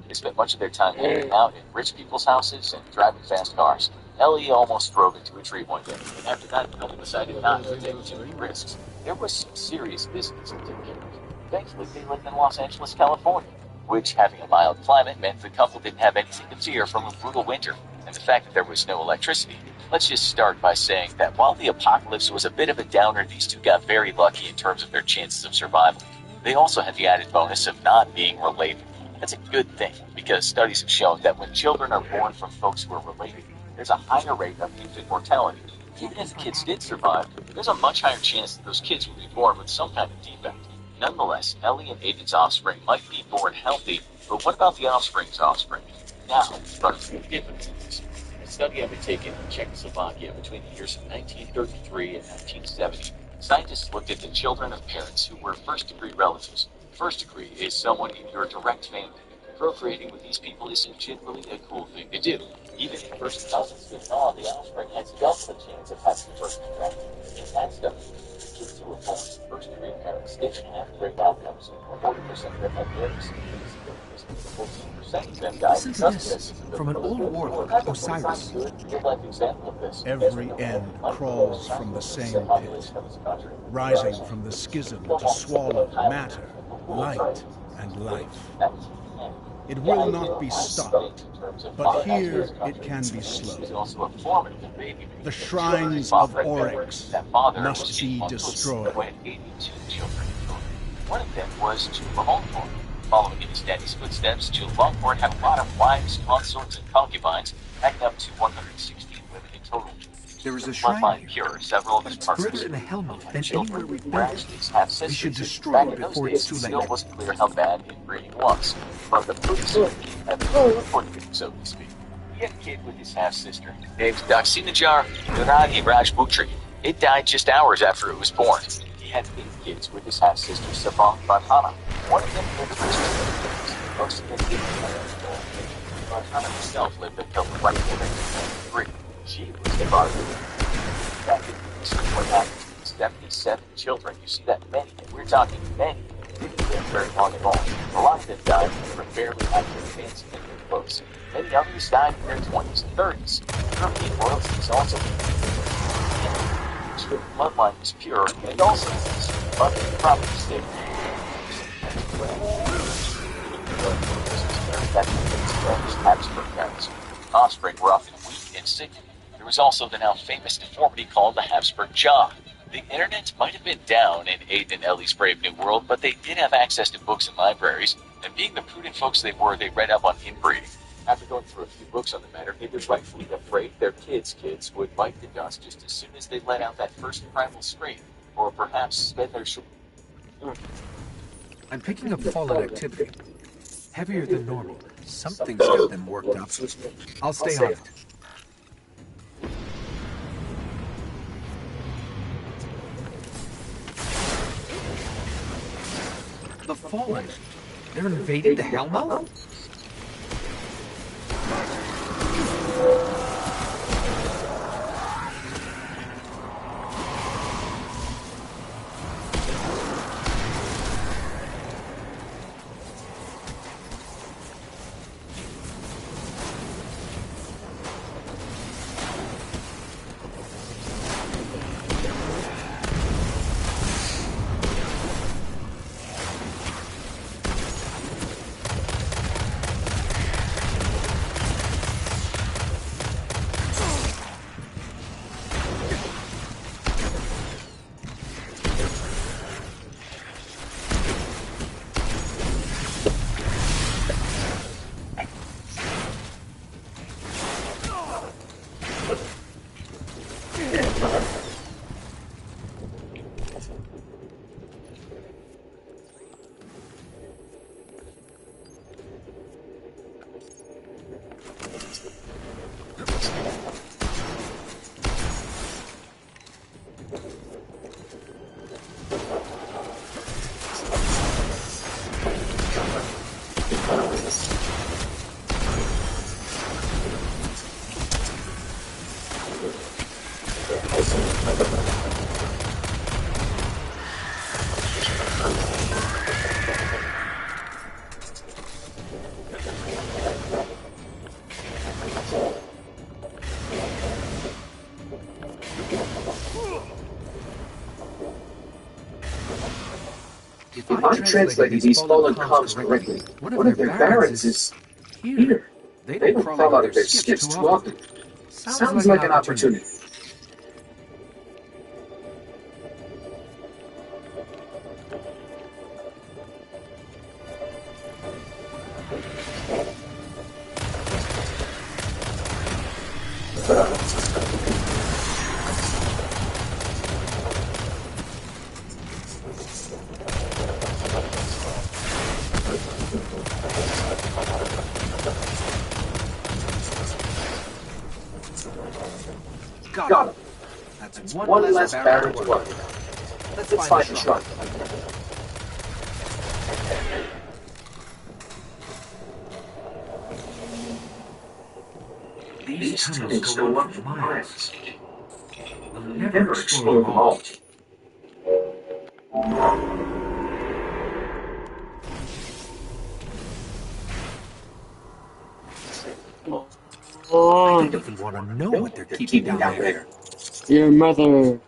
They spent much of their time hanging out in rich people's houses and driving fast cars. Ellie almost drove into a tree one day, and after that, Ellie decided not to take too many risks. There was some serious business to take care of. Thankfully, they lived in Los Angeles, California, which, having a mild climate, meant the couple didn't have anything to fear from a brutal winter, and the fact that there was no electricity. Let's just start by saying that while the apocalypse was a bit of a downer, these two got very lucky in terms of their chances of survival. They also had the added bonus of not being related. That's a good thing, because studies have shown that when children are born from folks who are related, there's a higher rate of infant mortality. Even if the kids did survive, there's a much higher chance that those kids will be born with some kind of defect. Nonetheless, Ellie and Aiden's offspring might be born healthy, but what about the offspring's offspring? Now, run a few differences. A study had been taken in Czechoslovakia between the years of 1933 and 1970. Scientists looked at the children of parents who were first-degree relatives. First degree is someone in your direct family. Procreating with these people isn't generally a cool thing to do. Even if first cousins get on, the offspring has double the chance of having first contact. In that study, kids who were born to first-degree parents didn't have great outcomes. 40% of them had berries. 14% of them died. Listen to this from an old warlord, Osiris. Every end crawls from the same pit, rising from the schism to swallow matter, light, and life. It will not be stopped, but here it can be slowed. The shrines of Oryx must be destroyed. One of them was Chulalongkorn. Following in his daddy's footsteps, Chulalongkorn had a lot of wives, consorts, and concubines, adding up to 116 women in total. There is a shrine here, pure, several of his but it's further in the Hellmouth than anywhere we've been. We should destroy it before it's too late. It still wasn't clear how bad inbreeding was, but the proof had been reported, so to speak. He had a kid with his half-sister, named Daksinajar Nuradi Rajputri. It died just hours after it was born. He had 8 kids with his half-sister, Savang Bandhana. One of them lived for 2 most of them didn't have Bandhana herself lived until the right age of 3. She was the father. That is what happened to 77 children. You see that many, and we're talking many, didn't live very long at all. A lot of them died from barely having advanced in their clothes. Many others died in their 20s and 30s. European royalties also the bloodline was pure, and also but the property state. Habsburg parents. Offspring were often weak and sick. There was also the now famous deformity called the Habsburg jaw. The internet might have been down in Aiden and Ellie's Brave New World, but they did have access to books and libraries, and being the prudent folks they were, they read up on inbreeding. After going through a few books on the matter, they were rightfully afraid their kids' would bite the dust just as soon as they let out that first primal scream, or perhaps spend their I'm picking up fallen activity. Heavier than normal. Something's got them worked up. I'll stay on it. The Fallen? They're invading the Hellmouth? I'm translating these fallen comms correctly. One of their barons is here. They don't crawl out of their skips too often. Sounds like an opportunity. Got him. That's one less baron to worry about. Let's find the shrine. These tunnels go up for miles. We'll never explore them all. I don't even want to know what they're keeping down there. Your mother.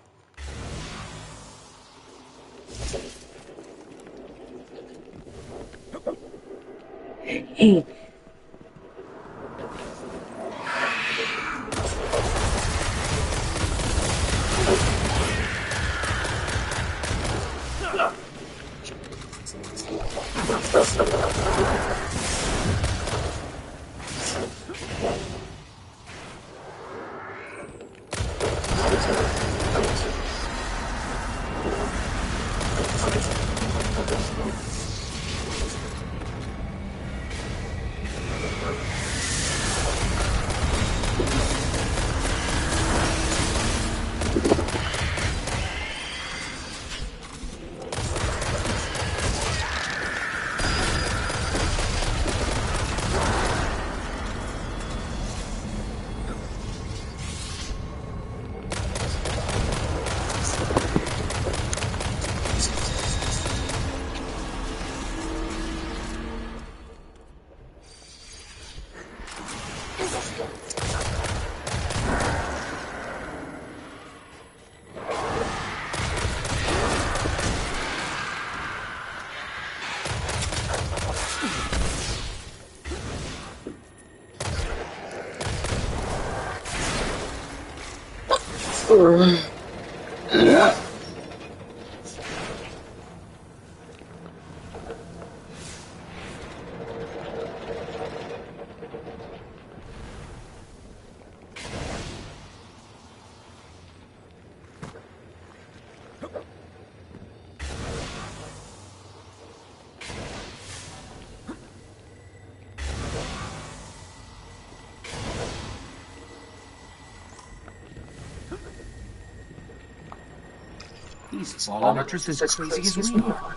These fallen are just as crazy as we are.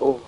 Oh.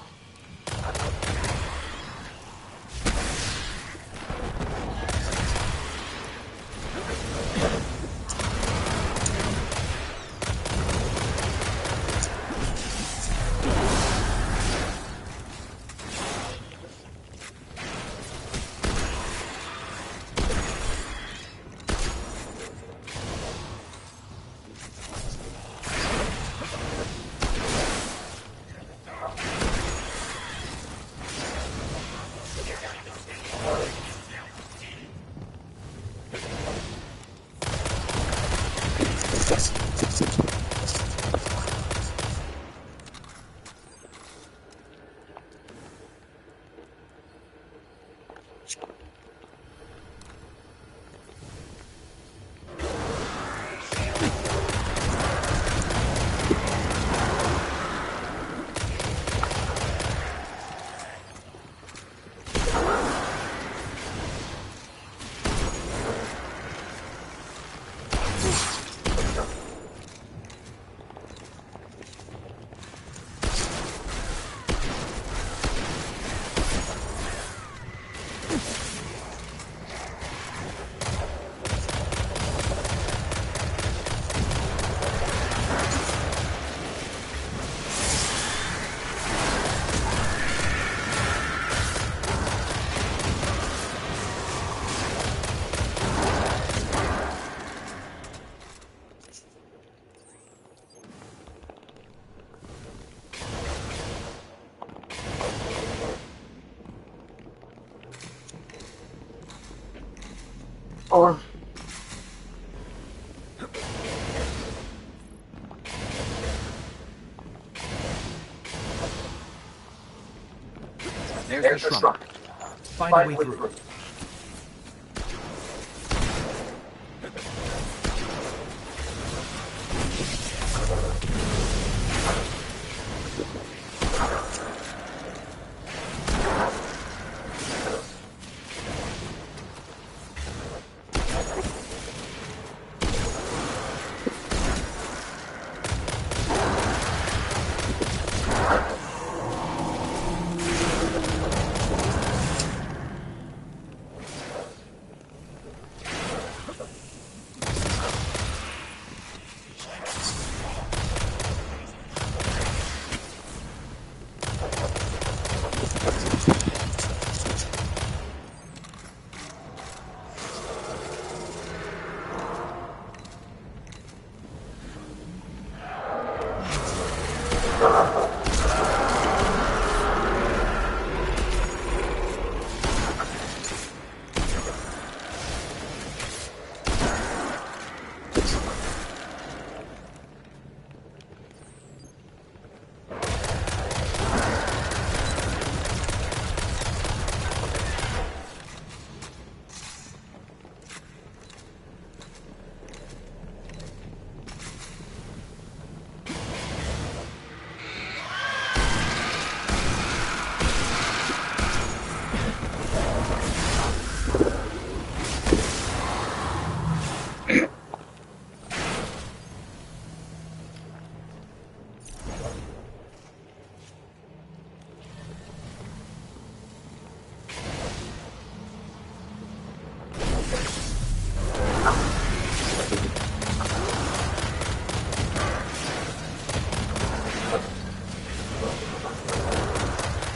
Or there's the shrine. Find a way through.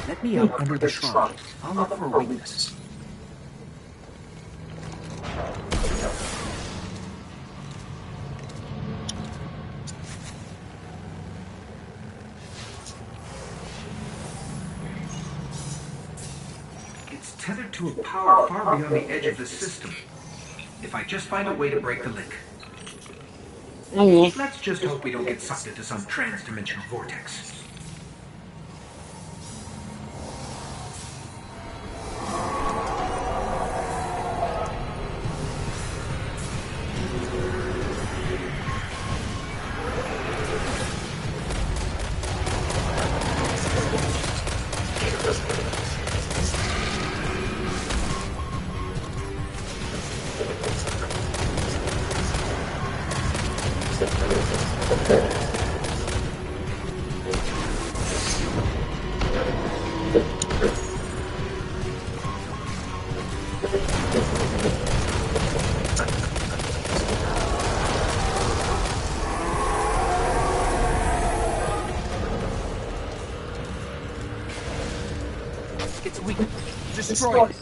Let me out under the shrine. I'll look for a weakness. It's tethered to a power far beyond the edge of the system. If I just find a way to break the link. Let's just hope we don't get sucked into some trans-dimensional vortex. It's weak. Destroy it.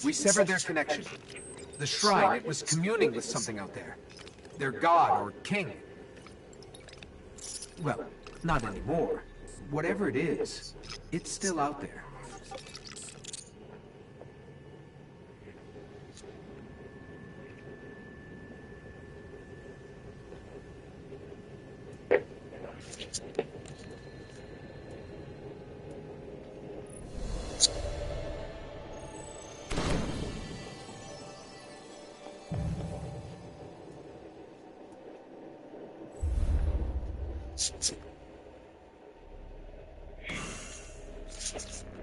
We severed their connection. The shrine, it was communing with something out there. Their god or king. Well, not anymore. Whatever it is, it's still out there.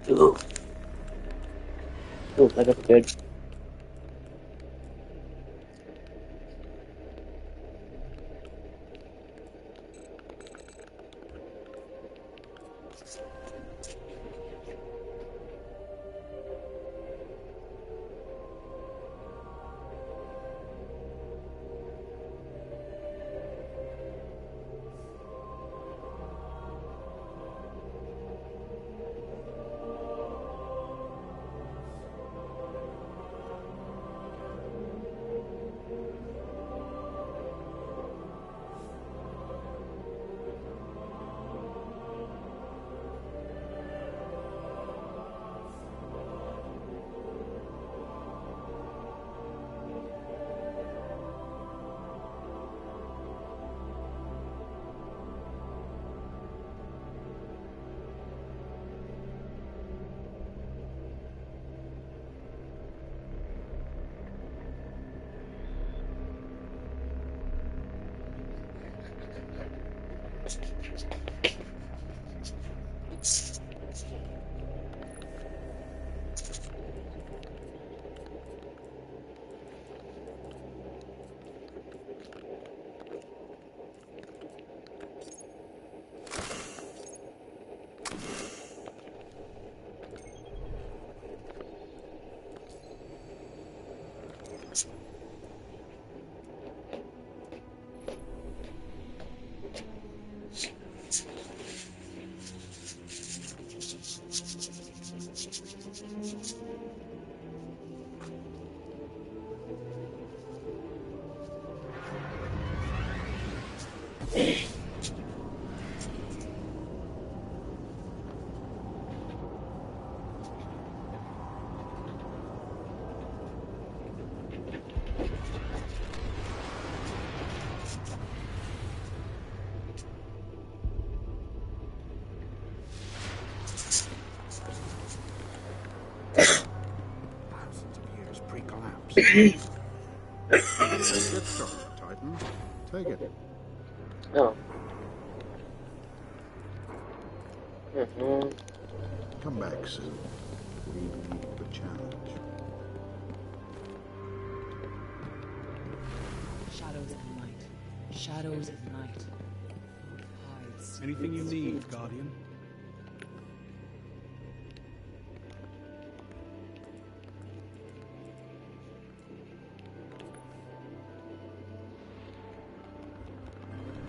Ooh. Ooh, that looks good. Thousands of years pre-collapse. Get started, Titan. Take it. Oh. Come back soon. We need the challenge. Shadows at night. Shadows at night. Hides. Anything you need, Guardian?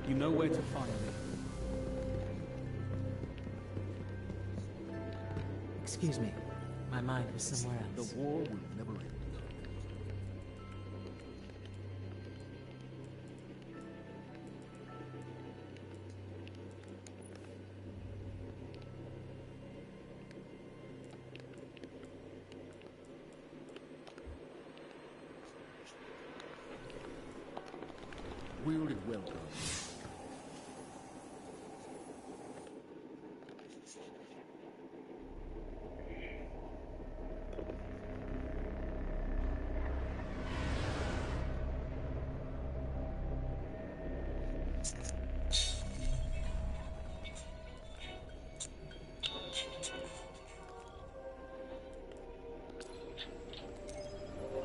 You know where to find me. Excuse me. My mind was somewhere else. The war will never end. Wielded well, Guardian.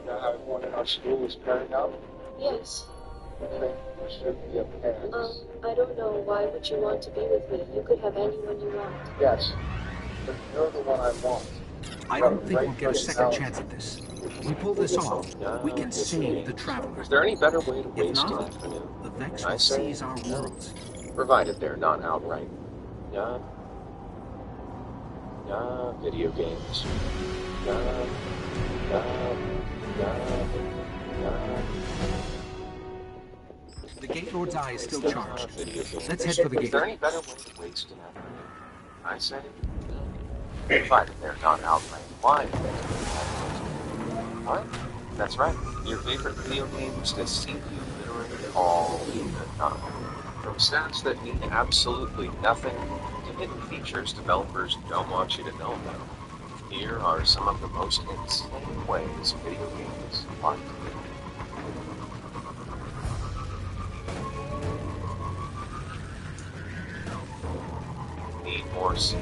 Now how everyone in our school is pairing up? Yes. I think there should be a parent. I don't know. Why would you want to be with me? You could have anyone you want. Yes. But you're the one I want. I don't think we'll get a second chance at this. If we pull this off, we can save the Traveler. Is there any better way to If waste an not, afternoon? the Vex I will say seize our worlds. provided they're not outright. Video games. The Gate Lord's eye is still charged. Video games. Let's head for the Is gate. there any better way to waste an afternoon? I say, provided they're not outright. Why? What? That's right. Your favorite video games that seek you literally all the time. From stats that mean absolutely nothing to hidden features developers don't want you to know about. Here are some of the most insane ways video games lie to you. Need more speed?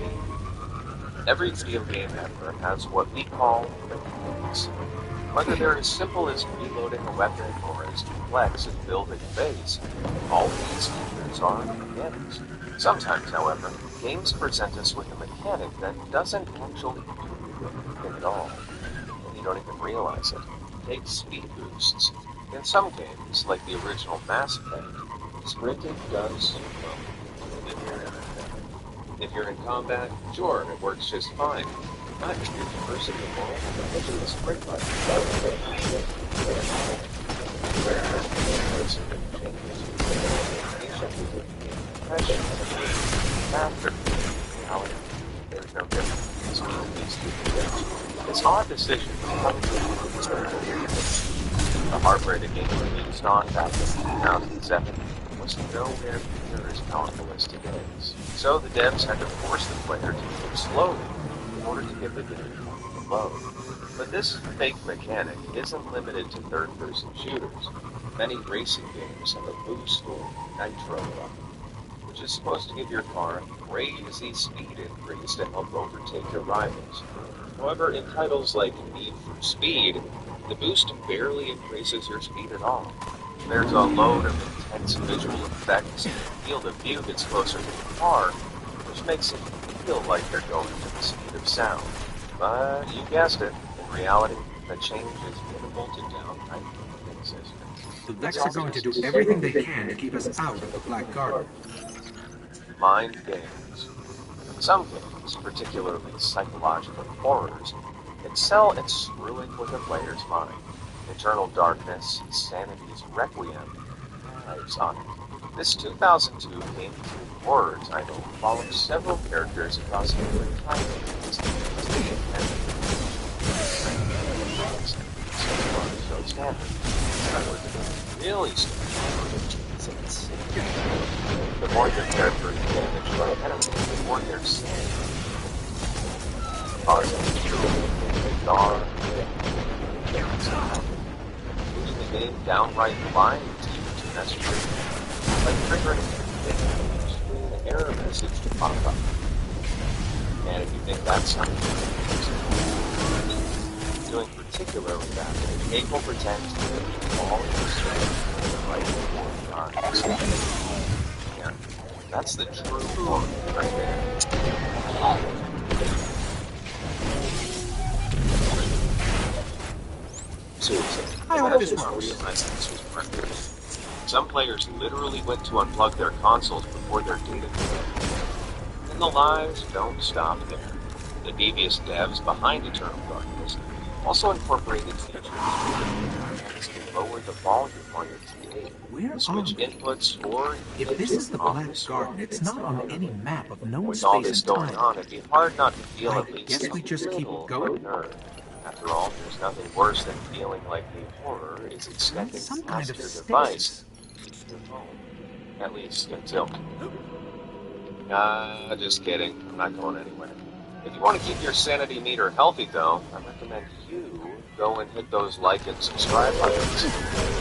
Every video game ever has what we call mechanics. Whether they're as simple as reloading a weapon or as complex as building a base, all these features are mechanics. Sometimes, however, games present us with a mechanic that doesn't actually do anything at all. And you don't even realize it. Take speed boosts. In some games, like the original Mass Effect, sprinting does well. If you're in combat, sure, it works just fine. Not if you're traversing the world and pushing the sprint button. Faster. There's no difference. It's our decision. The hardware the game released on back in 2007 was nowhere near as powerful as today's. So the devs had to force the player to move slowly in order to get the game to load. But this fake mechanic isn't limited to third-person shooters. Many racing games have a boost or nitro button, which which is supposed to give your car a crazy speed increase to help overtake your rivals. However, in titles like Need for Speed, the boost barely increases your speed at all. There's a load of intense visual effects, and the field of view gets closer to the car, which makes it feel like you're going at the speed of sound. But you guessed it, in reality, the change is minimal to downright non-existent. The Vex are going to do everything they can to keep us out of the Black Garden. Mind games. Some games, particularly psychological horrors, excel at screwing with a player's mind. Eternal Darkness, Sanity's Requiem, thrives on it. This 2002 Game 2 horror title follows several characters across different time periods. So standard. Really the more your character is damaged by enemies, the more their sanity causing dark, leaving the game downright blind to messages, like triggering an error message to pop up. And if you think that's something doing particularly bad, April pretends to be all your strength right before yeah, that's the true one right there. Seriously, I hope this works. Realize this was practice. Some players literally went to unplug their consoles before their data came. And the lies don't stop there. The devious devs behind Eternal Darkness also incorporated features to lower the volume on your TV, switch inputs, or if this is the Black Garden, it's not on any map of known with all space this and going time. on, it'd be hard not to feel I at least guess we just keep going. After all, there's nothing worse than feeling like the horror is extending Some past kind of your stasis. device. Your phone. At least until. Just kidding. I'm not going anywhere. If you want to keep your sanity meter healthy, though, I recommend you go and hit those like and subscribe buttons.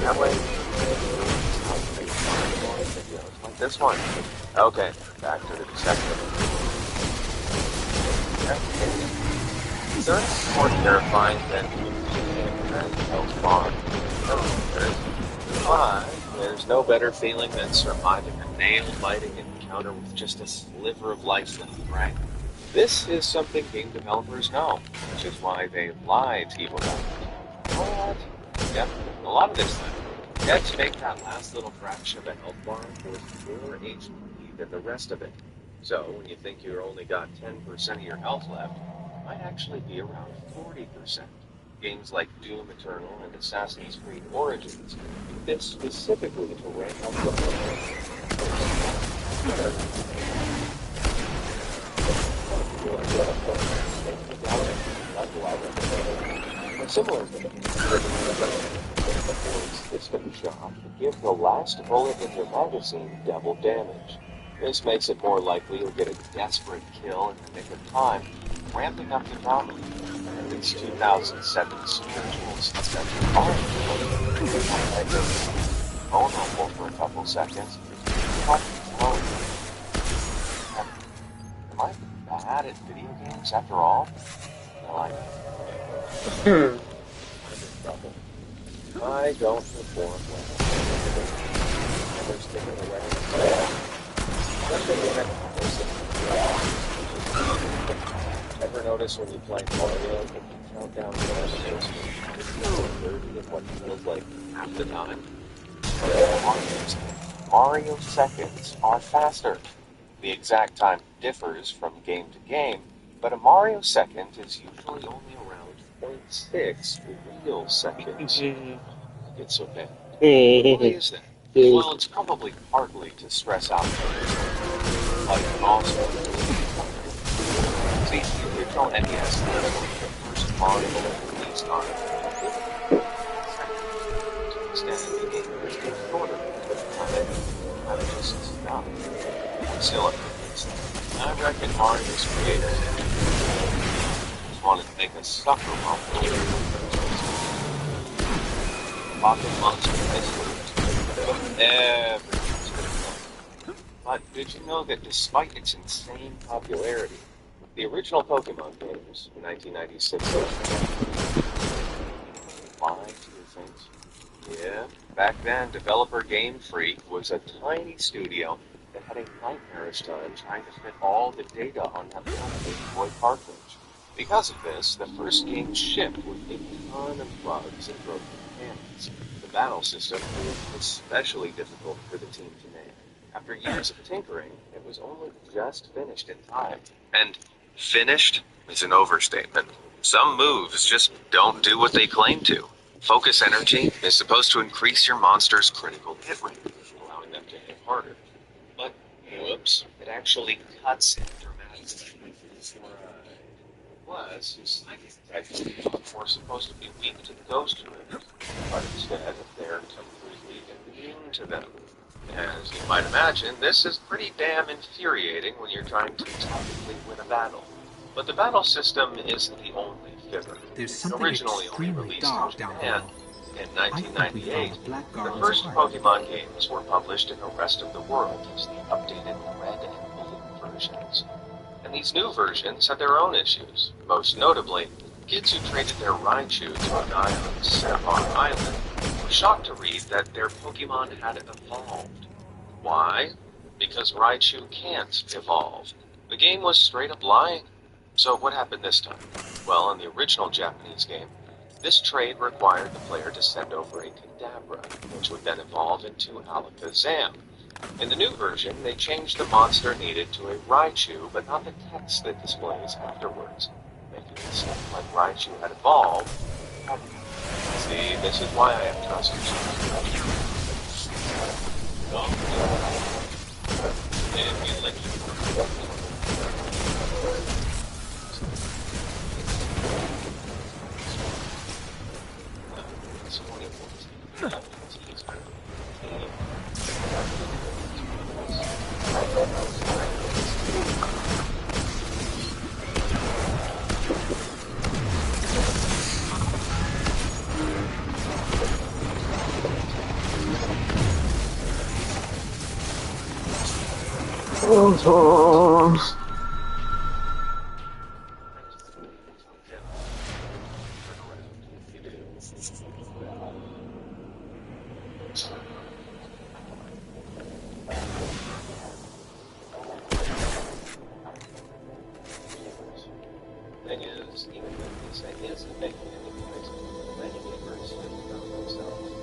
That way, videos like this one. Okay, back to the detective. Is there anything more terrifying than Health Bar? But there's no better feeling than surviving a nail-biting encounter with just a sliver of life left, right? This is something game developers know, which is why they lie to evil guys. What? Yep, a lot of this time, devs make that last little fraction of a health bar worth more HP than the rest of it. So when you think you've only got 10% of your health left, it might actually be around 40%. Games like Doom Eternal and Assassin's Creed Origins do this specifically to ramp up the similar system shot to give the last bullet in your magazine double damage. This makes it more likely you'll get a desperate kill in the nick of time, ramping up the drama. And it's 2007 spiritual success. Vulnerable for a couple seconds. Am I bad at video games after all? I don't perform well. Never sticking the wedding. Ever notice when you play Mario and you count down the episodes, it's 30 of what feels like half the time? Mario seconds are faster. The exact time differs from game to game, but a Mario second is usually only around 0.6 real seconds. It's so bad. Why is that? Well, it's probably partly to stress out players, but also see, the original NES was the first Mario released on standing the game was getting shorter, but I was just stuck. I'm still up to this. I reckon Mario's creators just wanted to make a sucker bump. Pocket Monster Ice every But did you know that despite its insane popularity, the original Pokemon games in 1996 why do you think? Yeah, back then, developer Game Freak was a tiny studio that had a nightmarish time trying to fit all the data on that little Game Boy cartridge. Because of this, the first game shipped with a ton of bugs and broken mechanics. The battle system proved especially difficult for the team to make. After years of tinkering, it was only just finished in time. And finished is an overstatement. Some moves just don't do what they claim to. Focus energy is supposed to increase your monster's critical hit rate, allowing them to hit harder. But, whoops, it actually cuts dramatically. Plus, your psychic types were supposed to be weak to the ghost moves, but instead they're completely immune to them. As you might imagine, this is pretty damn infuriating when you're trying to tactically win a battle. But the battle system isn't the only fibber. There's something Originally only extremely released dark in down Japan, below. in 1998, the first Pokemon games were published in the rest of the world as the updated Red and Blue versions. And these new versions had their own issues. Most notably, kids who traded their Raichu to an island, Cerbon Island, were shocked to read that their Pokemon had evolved. Why? Because Raichu can't evolve. The game was straight up lying. So what happened this time? Well, in the original Japanese game, this trade required the player to send over a Kadabra, which would then evolve into Alakazam. In the new version, they changed the monster needed to a Raichu, but not the text that displays afterwards, making it seem like Raichu had evolved. See, this is why I have trust issues. Thing is, even with these ideas of making any noise, many gamers still found themselves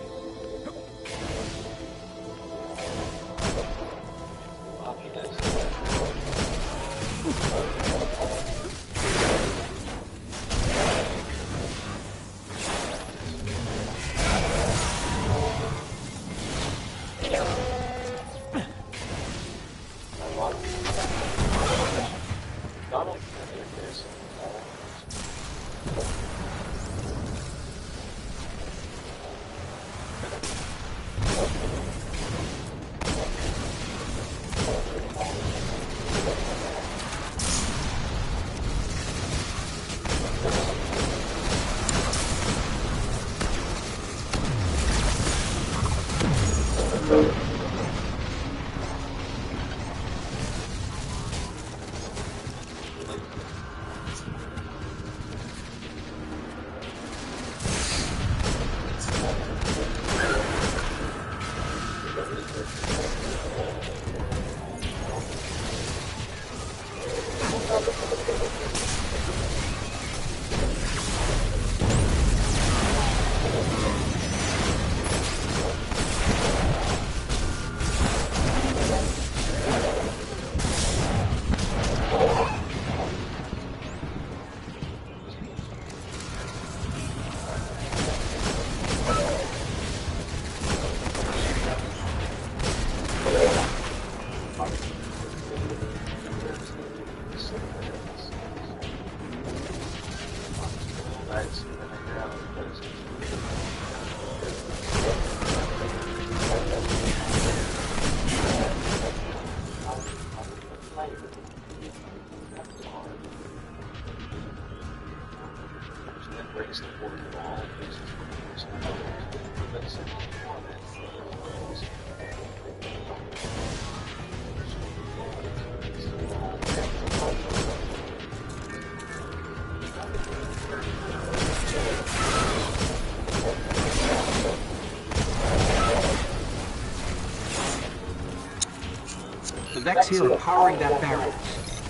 Vex here are powering that barrier.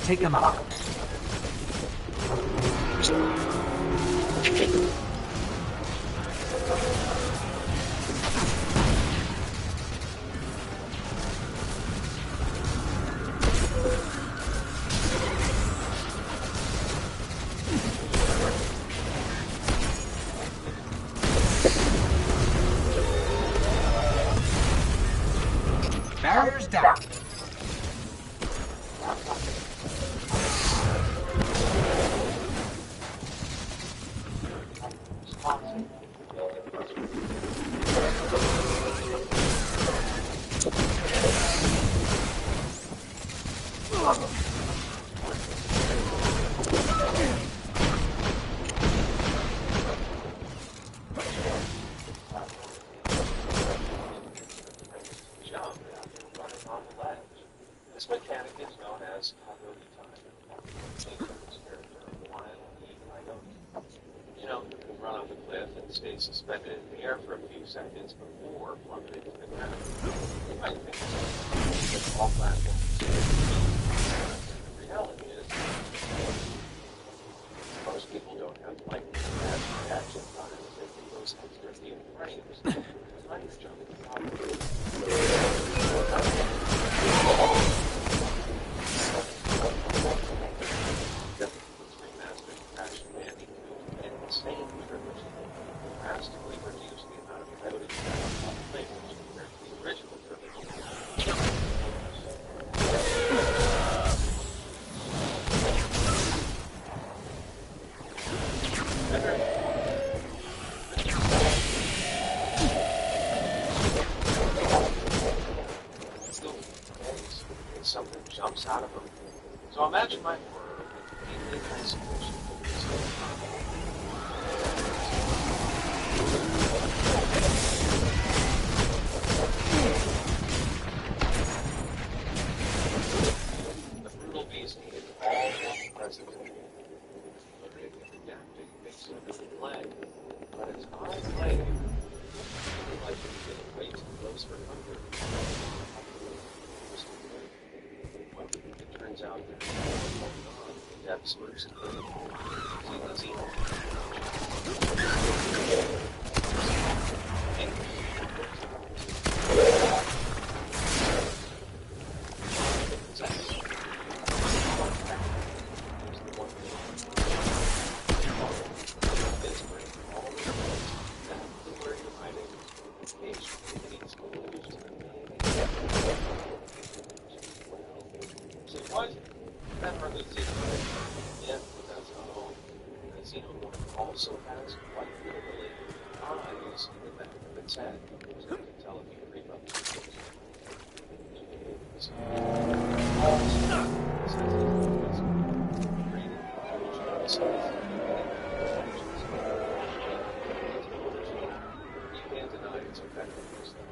Take them out. Barriers down. This mechanic is known as coyote time. You know, you can run off a cliff and stay suspended in the air for a few seconds before plummeting to the ground. You might think it's all platforms. The reality is, most people don't have lightning fast reaction times that those extra few frames. Time is jumping drastically reduce the amount of coyote traffic on the lake compared to the original something jumps out of them. So imagine my horror in isolation. The brutal beast needed all the present. Adapting makes it a good play. But as I play, I like to get way too close for comfort. It turns out there's more going on in the depths where it's also has quite literally eyes in the back of its head, so you can tell if you read up to it. You can't deny its effectiveness, though.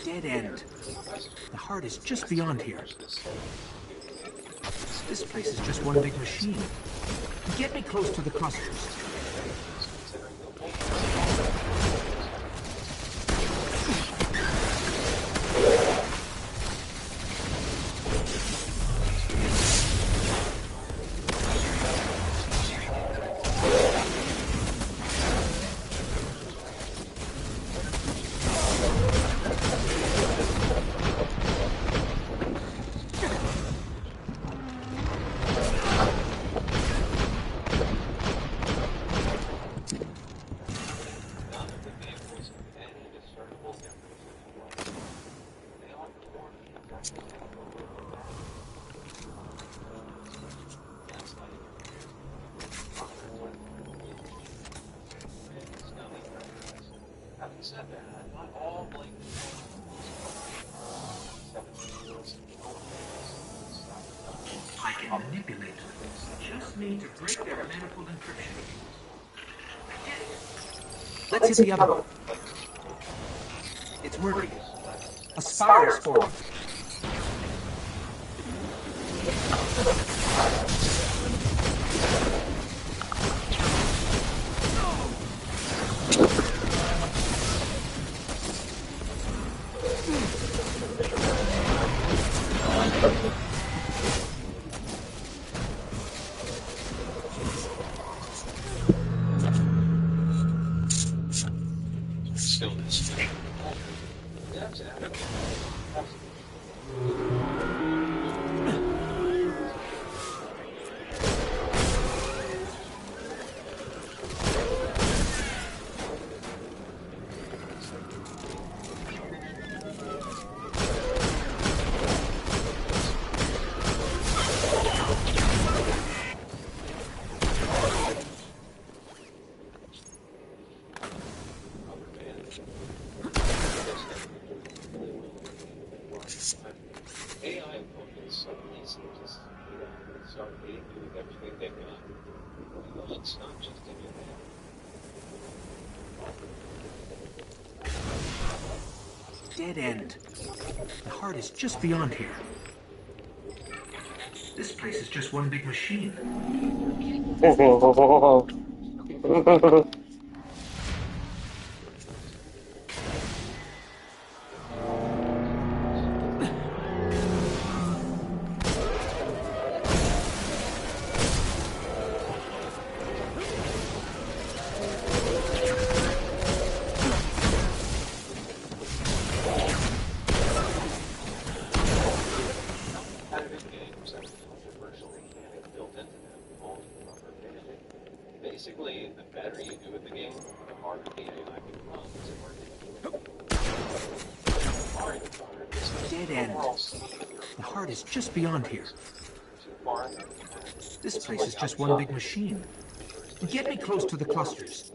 Dead end. The heart is just beyond here. This place is just one big machine. Get me close to the clusters. forced me to break their manifold encryption. Let's hit the other one. It's working. A spire is forming. Stillness. AI opponents suddenly seem to start hitting you with everything they've got. Well, it's not just in your head. Dead end. The heart is just beyond here. This place is just one big machine. Basically, the better you do at the game, the harder the AI becomes. Dead end. The heart is just beyond here. This place is just one big machine. Get me close to the clusters.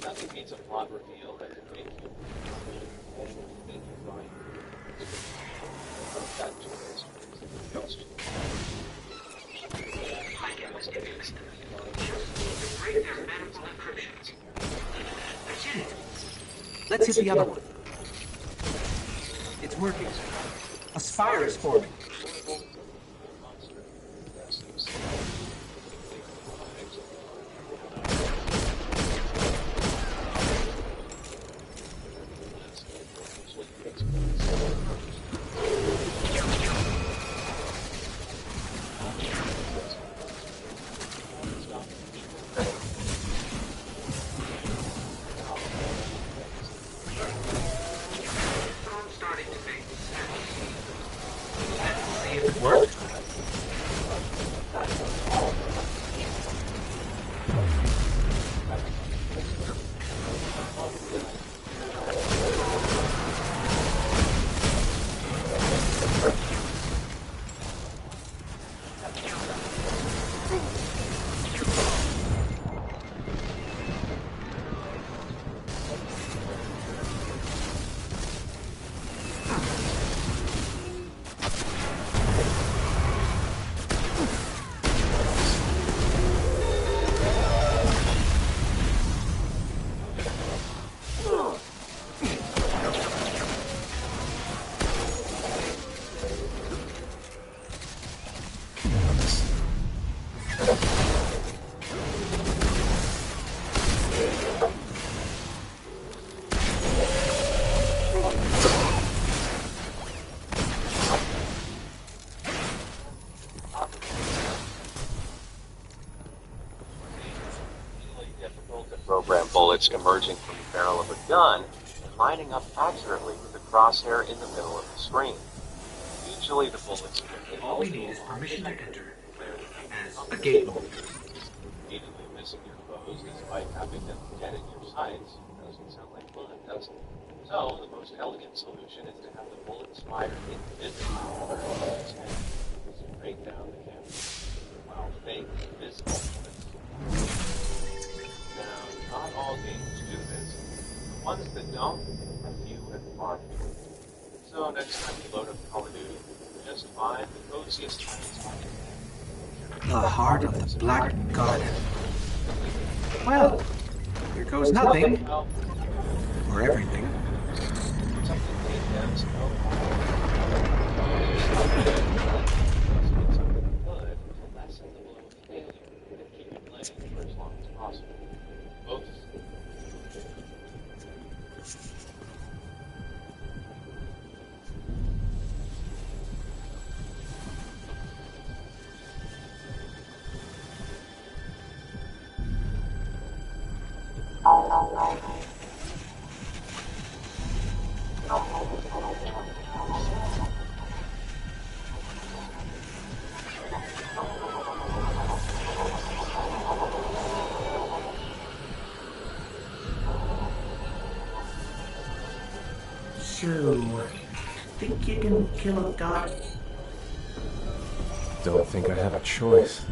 Nothing beats a plot reveal that can make you right. That choice is Let's hit the other one. It's working. A spire is forming. program bullets emerging from the barrel of a gun and lining up accurately with the crosshair in the middle of the screen. Usually the bullets... All we need is permission to enter. As a gate mode. Repeatedly missing your foes despite having them dead in your sights doesn't sound like fun, does it? So, the most elegant solution is to have the bullets fired individually straight down the canvas, while fake invisible bullets. Now, not all games do this. The ones that don't are few and far between. So, next time you load up Call of Duty, just find the coziest hiding spot. The heart of the Black Garden. Well, here goes nothing. Or everything. So, think you can kill a god? Don't think I have a choice.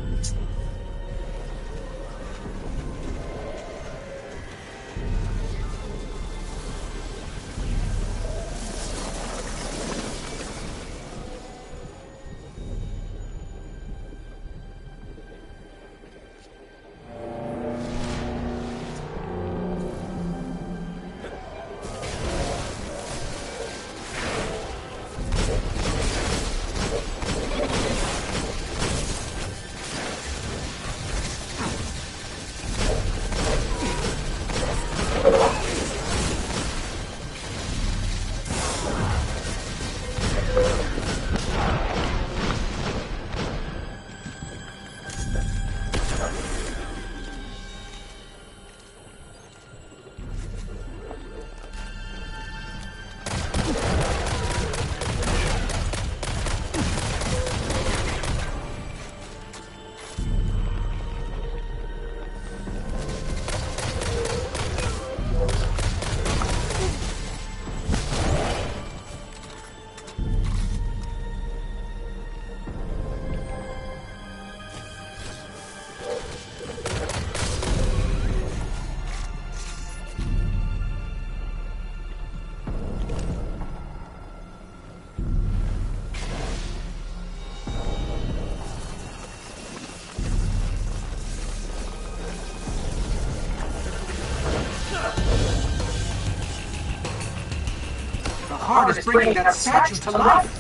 Heart is bringing that statue to life.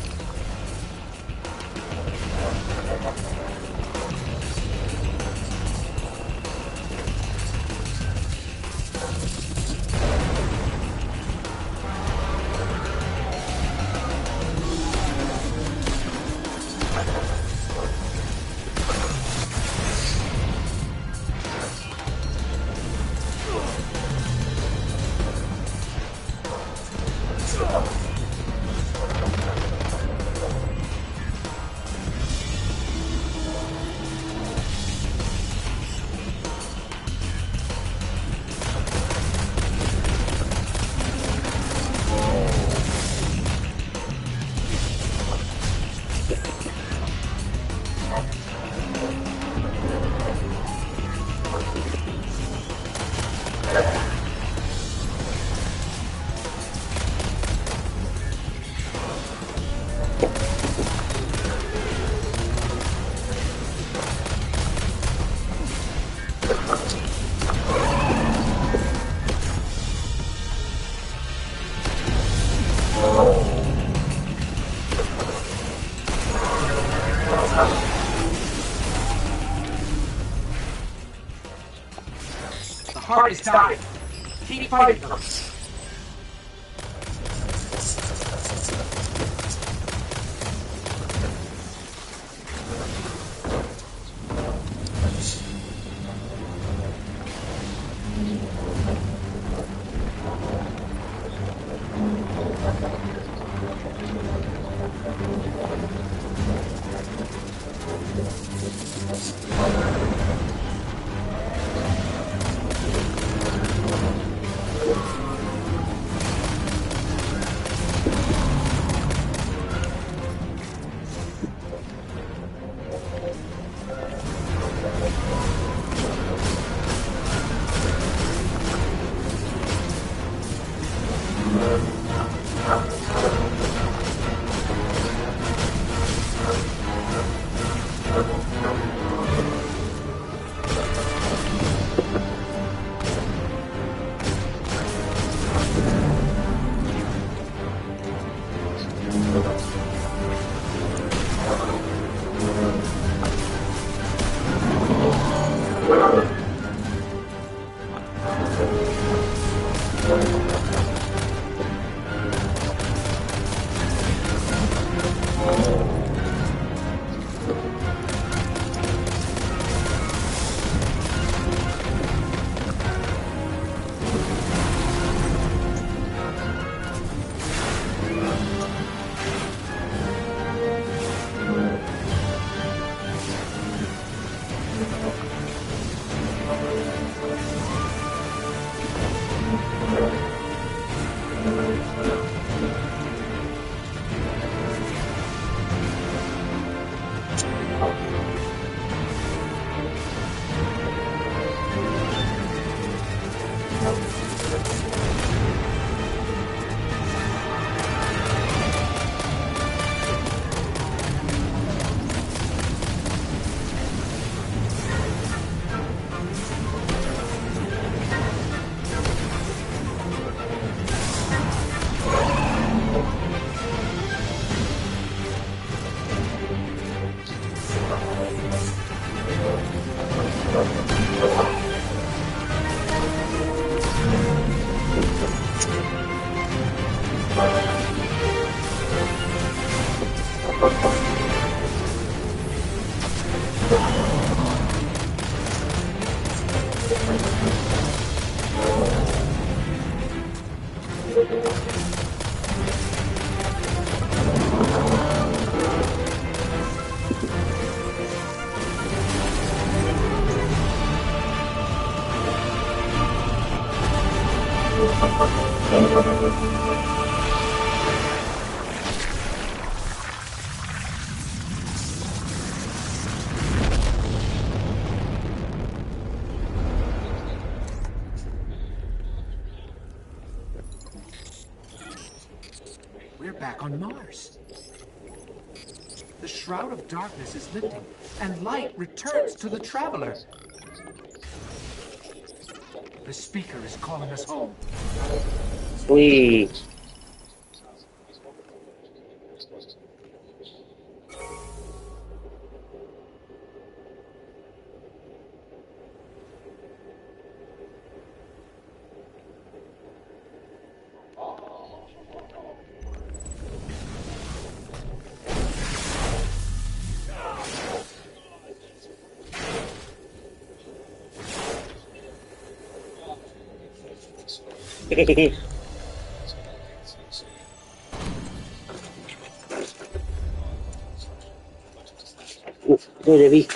The heart is dying. Keep fighting them. We're back on Mars. The Shroud of Darkness is lifting, and light returns to the Traveler. The speaker is calling us home. Sweet. Go, Debbie.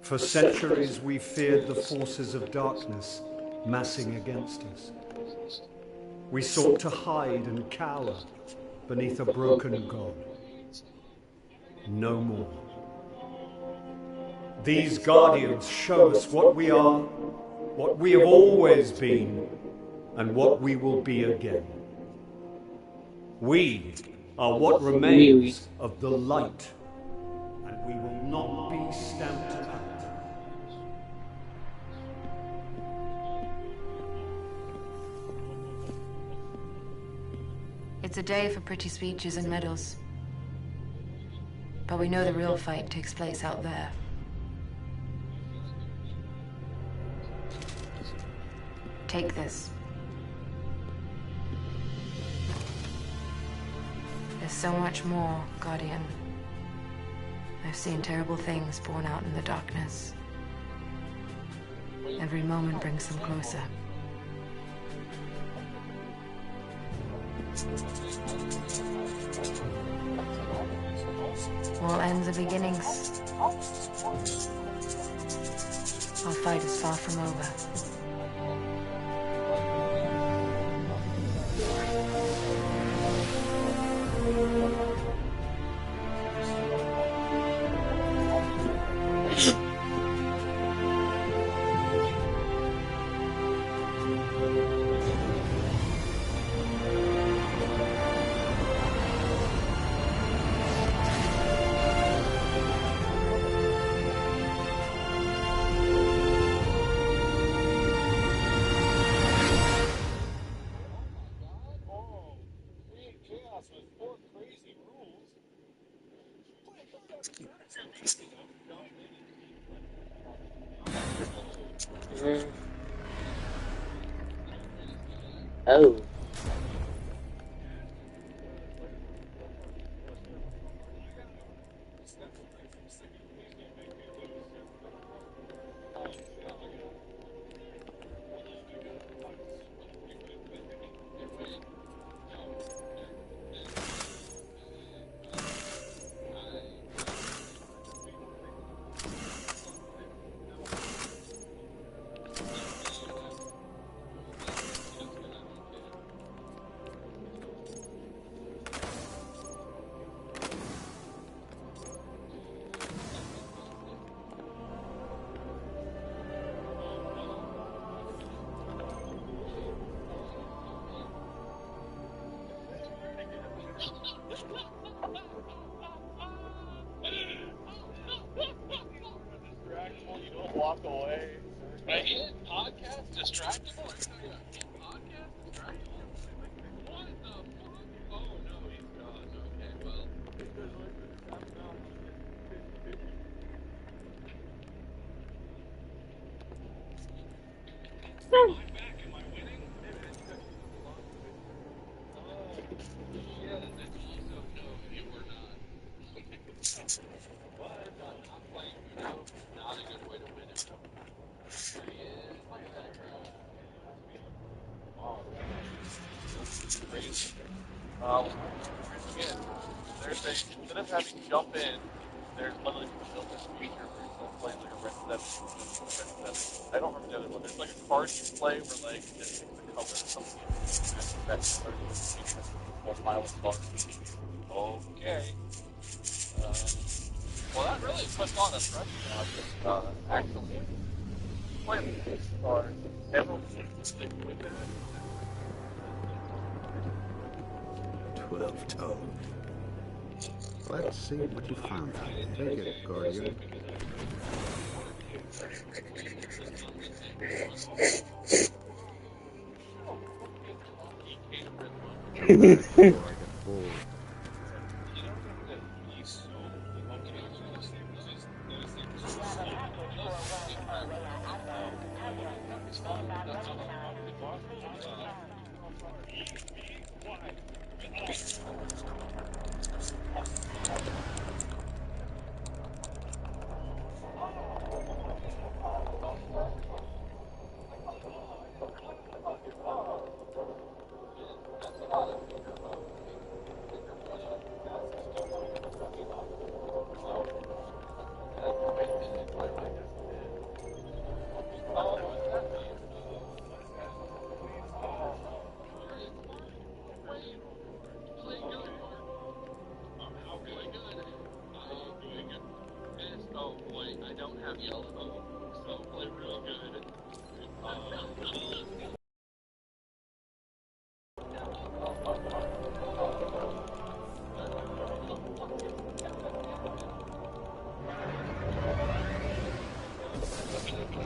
For centuries we feared the forces of darkness massing against us. We sought to hide and cower beneath a broken god. No more. These guardians show us what we are, what we have always been, and what we will be again. We are what remains of the light, and we will not be stamped out. It's a day for pretty speeches and medals. But we know the real fight takes place out there. Take this. There's so much more, Guardian. I've seen terrible things born out in the darkness. Every moment brings them closer. All ends are beginnings. Our fight is far from over. Oh. You don't walk away. Right? Podcast distractible? Podcast distractible? What the fuck? Oh no, he's gone. Okay, well. Am I back? Am I winning? Shit, and also, no, you were not. But I'm playing Uno. Not a good way to win it. Crazy. Again, there's a, instead of having to jump in, there's literally built this feature where you can play like a Red 7. I don't remember the other one. There's like a card you play where like this thing's the color of something. That's the more violent card. Okay. Well, that really puts on a pressure on this, actually. Playing this card, everyone can stick with it. 12 tone. Let's see what you found. Take it, Guardian.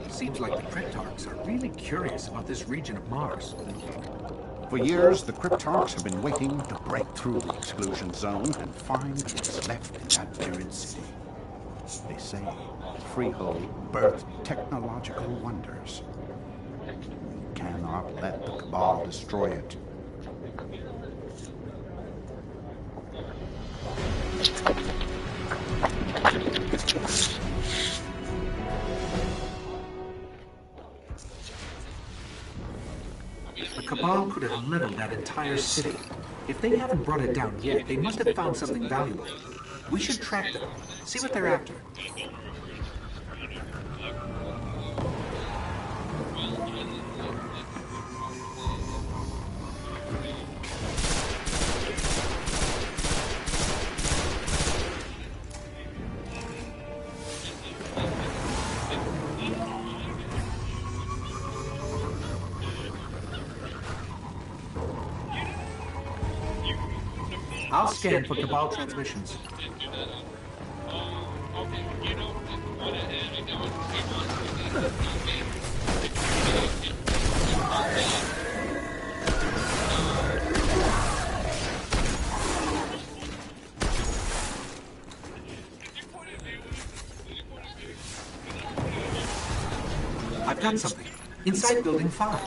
Seems like the Cryptarchs are really curious about this region of Mars. For years, the Cryptarchs have been waiting to break through the exclusion zone and find what's left in that buried city. They say Freehold birthed technological wonders. We cannot let the Cabal destroy it. The Cabal could have leveled that entire city. If they haven't brought it down yet, they must have found something valuable. We should track them, see what they're after. I'll scan for Cabal transmissions. I've got something. Inside Building 5.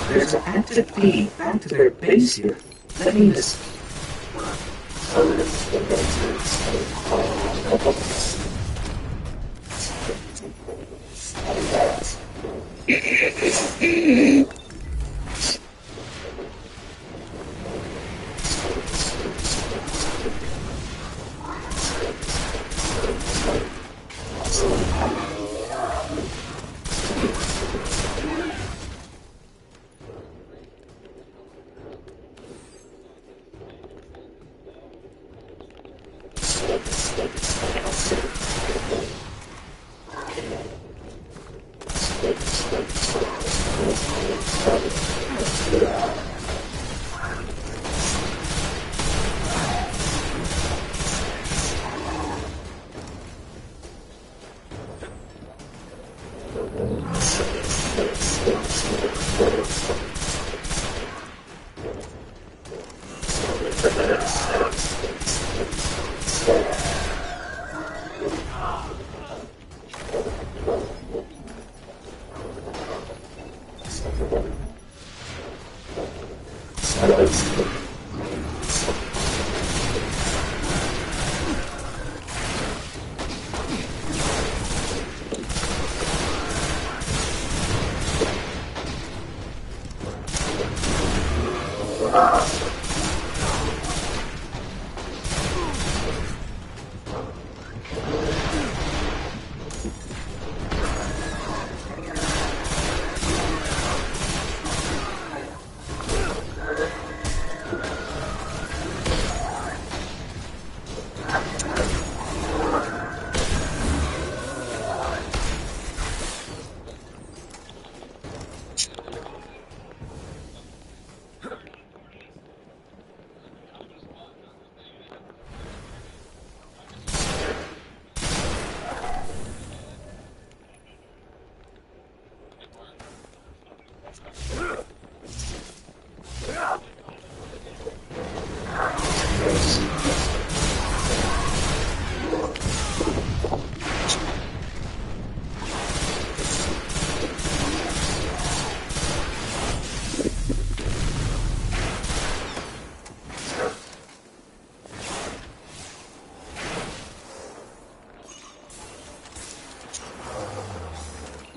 There's an active feed back to their base here. Let me listen.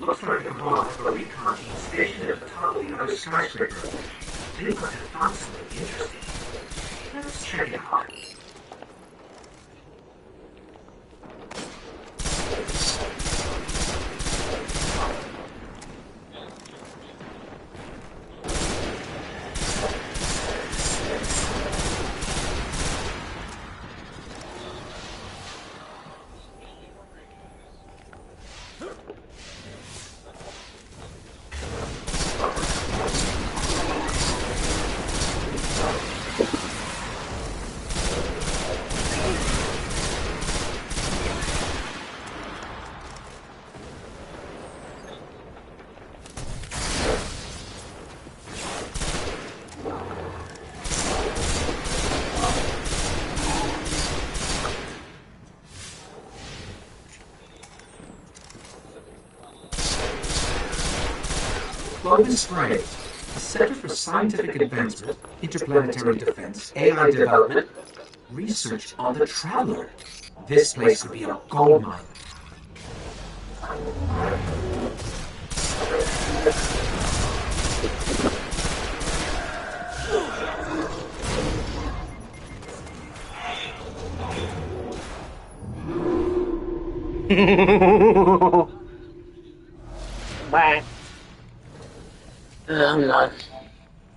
Looks like the boss of a recon team stationed at the top of the other skyscraper. They must have found something interesting. Let's check it out. Logan Spray, a Center for Scientific Advancement, Interplanetary Defense, AI Development, Research on the Traveler. This place would be a gold mine. I'm not.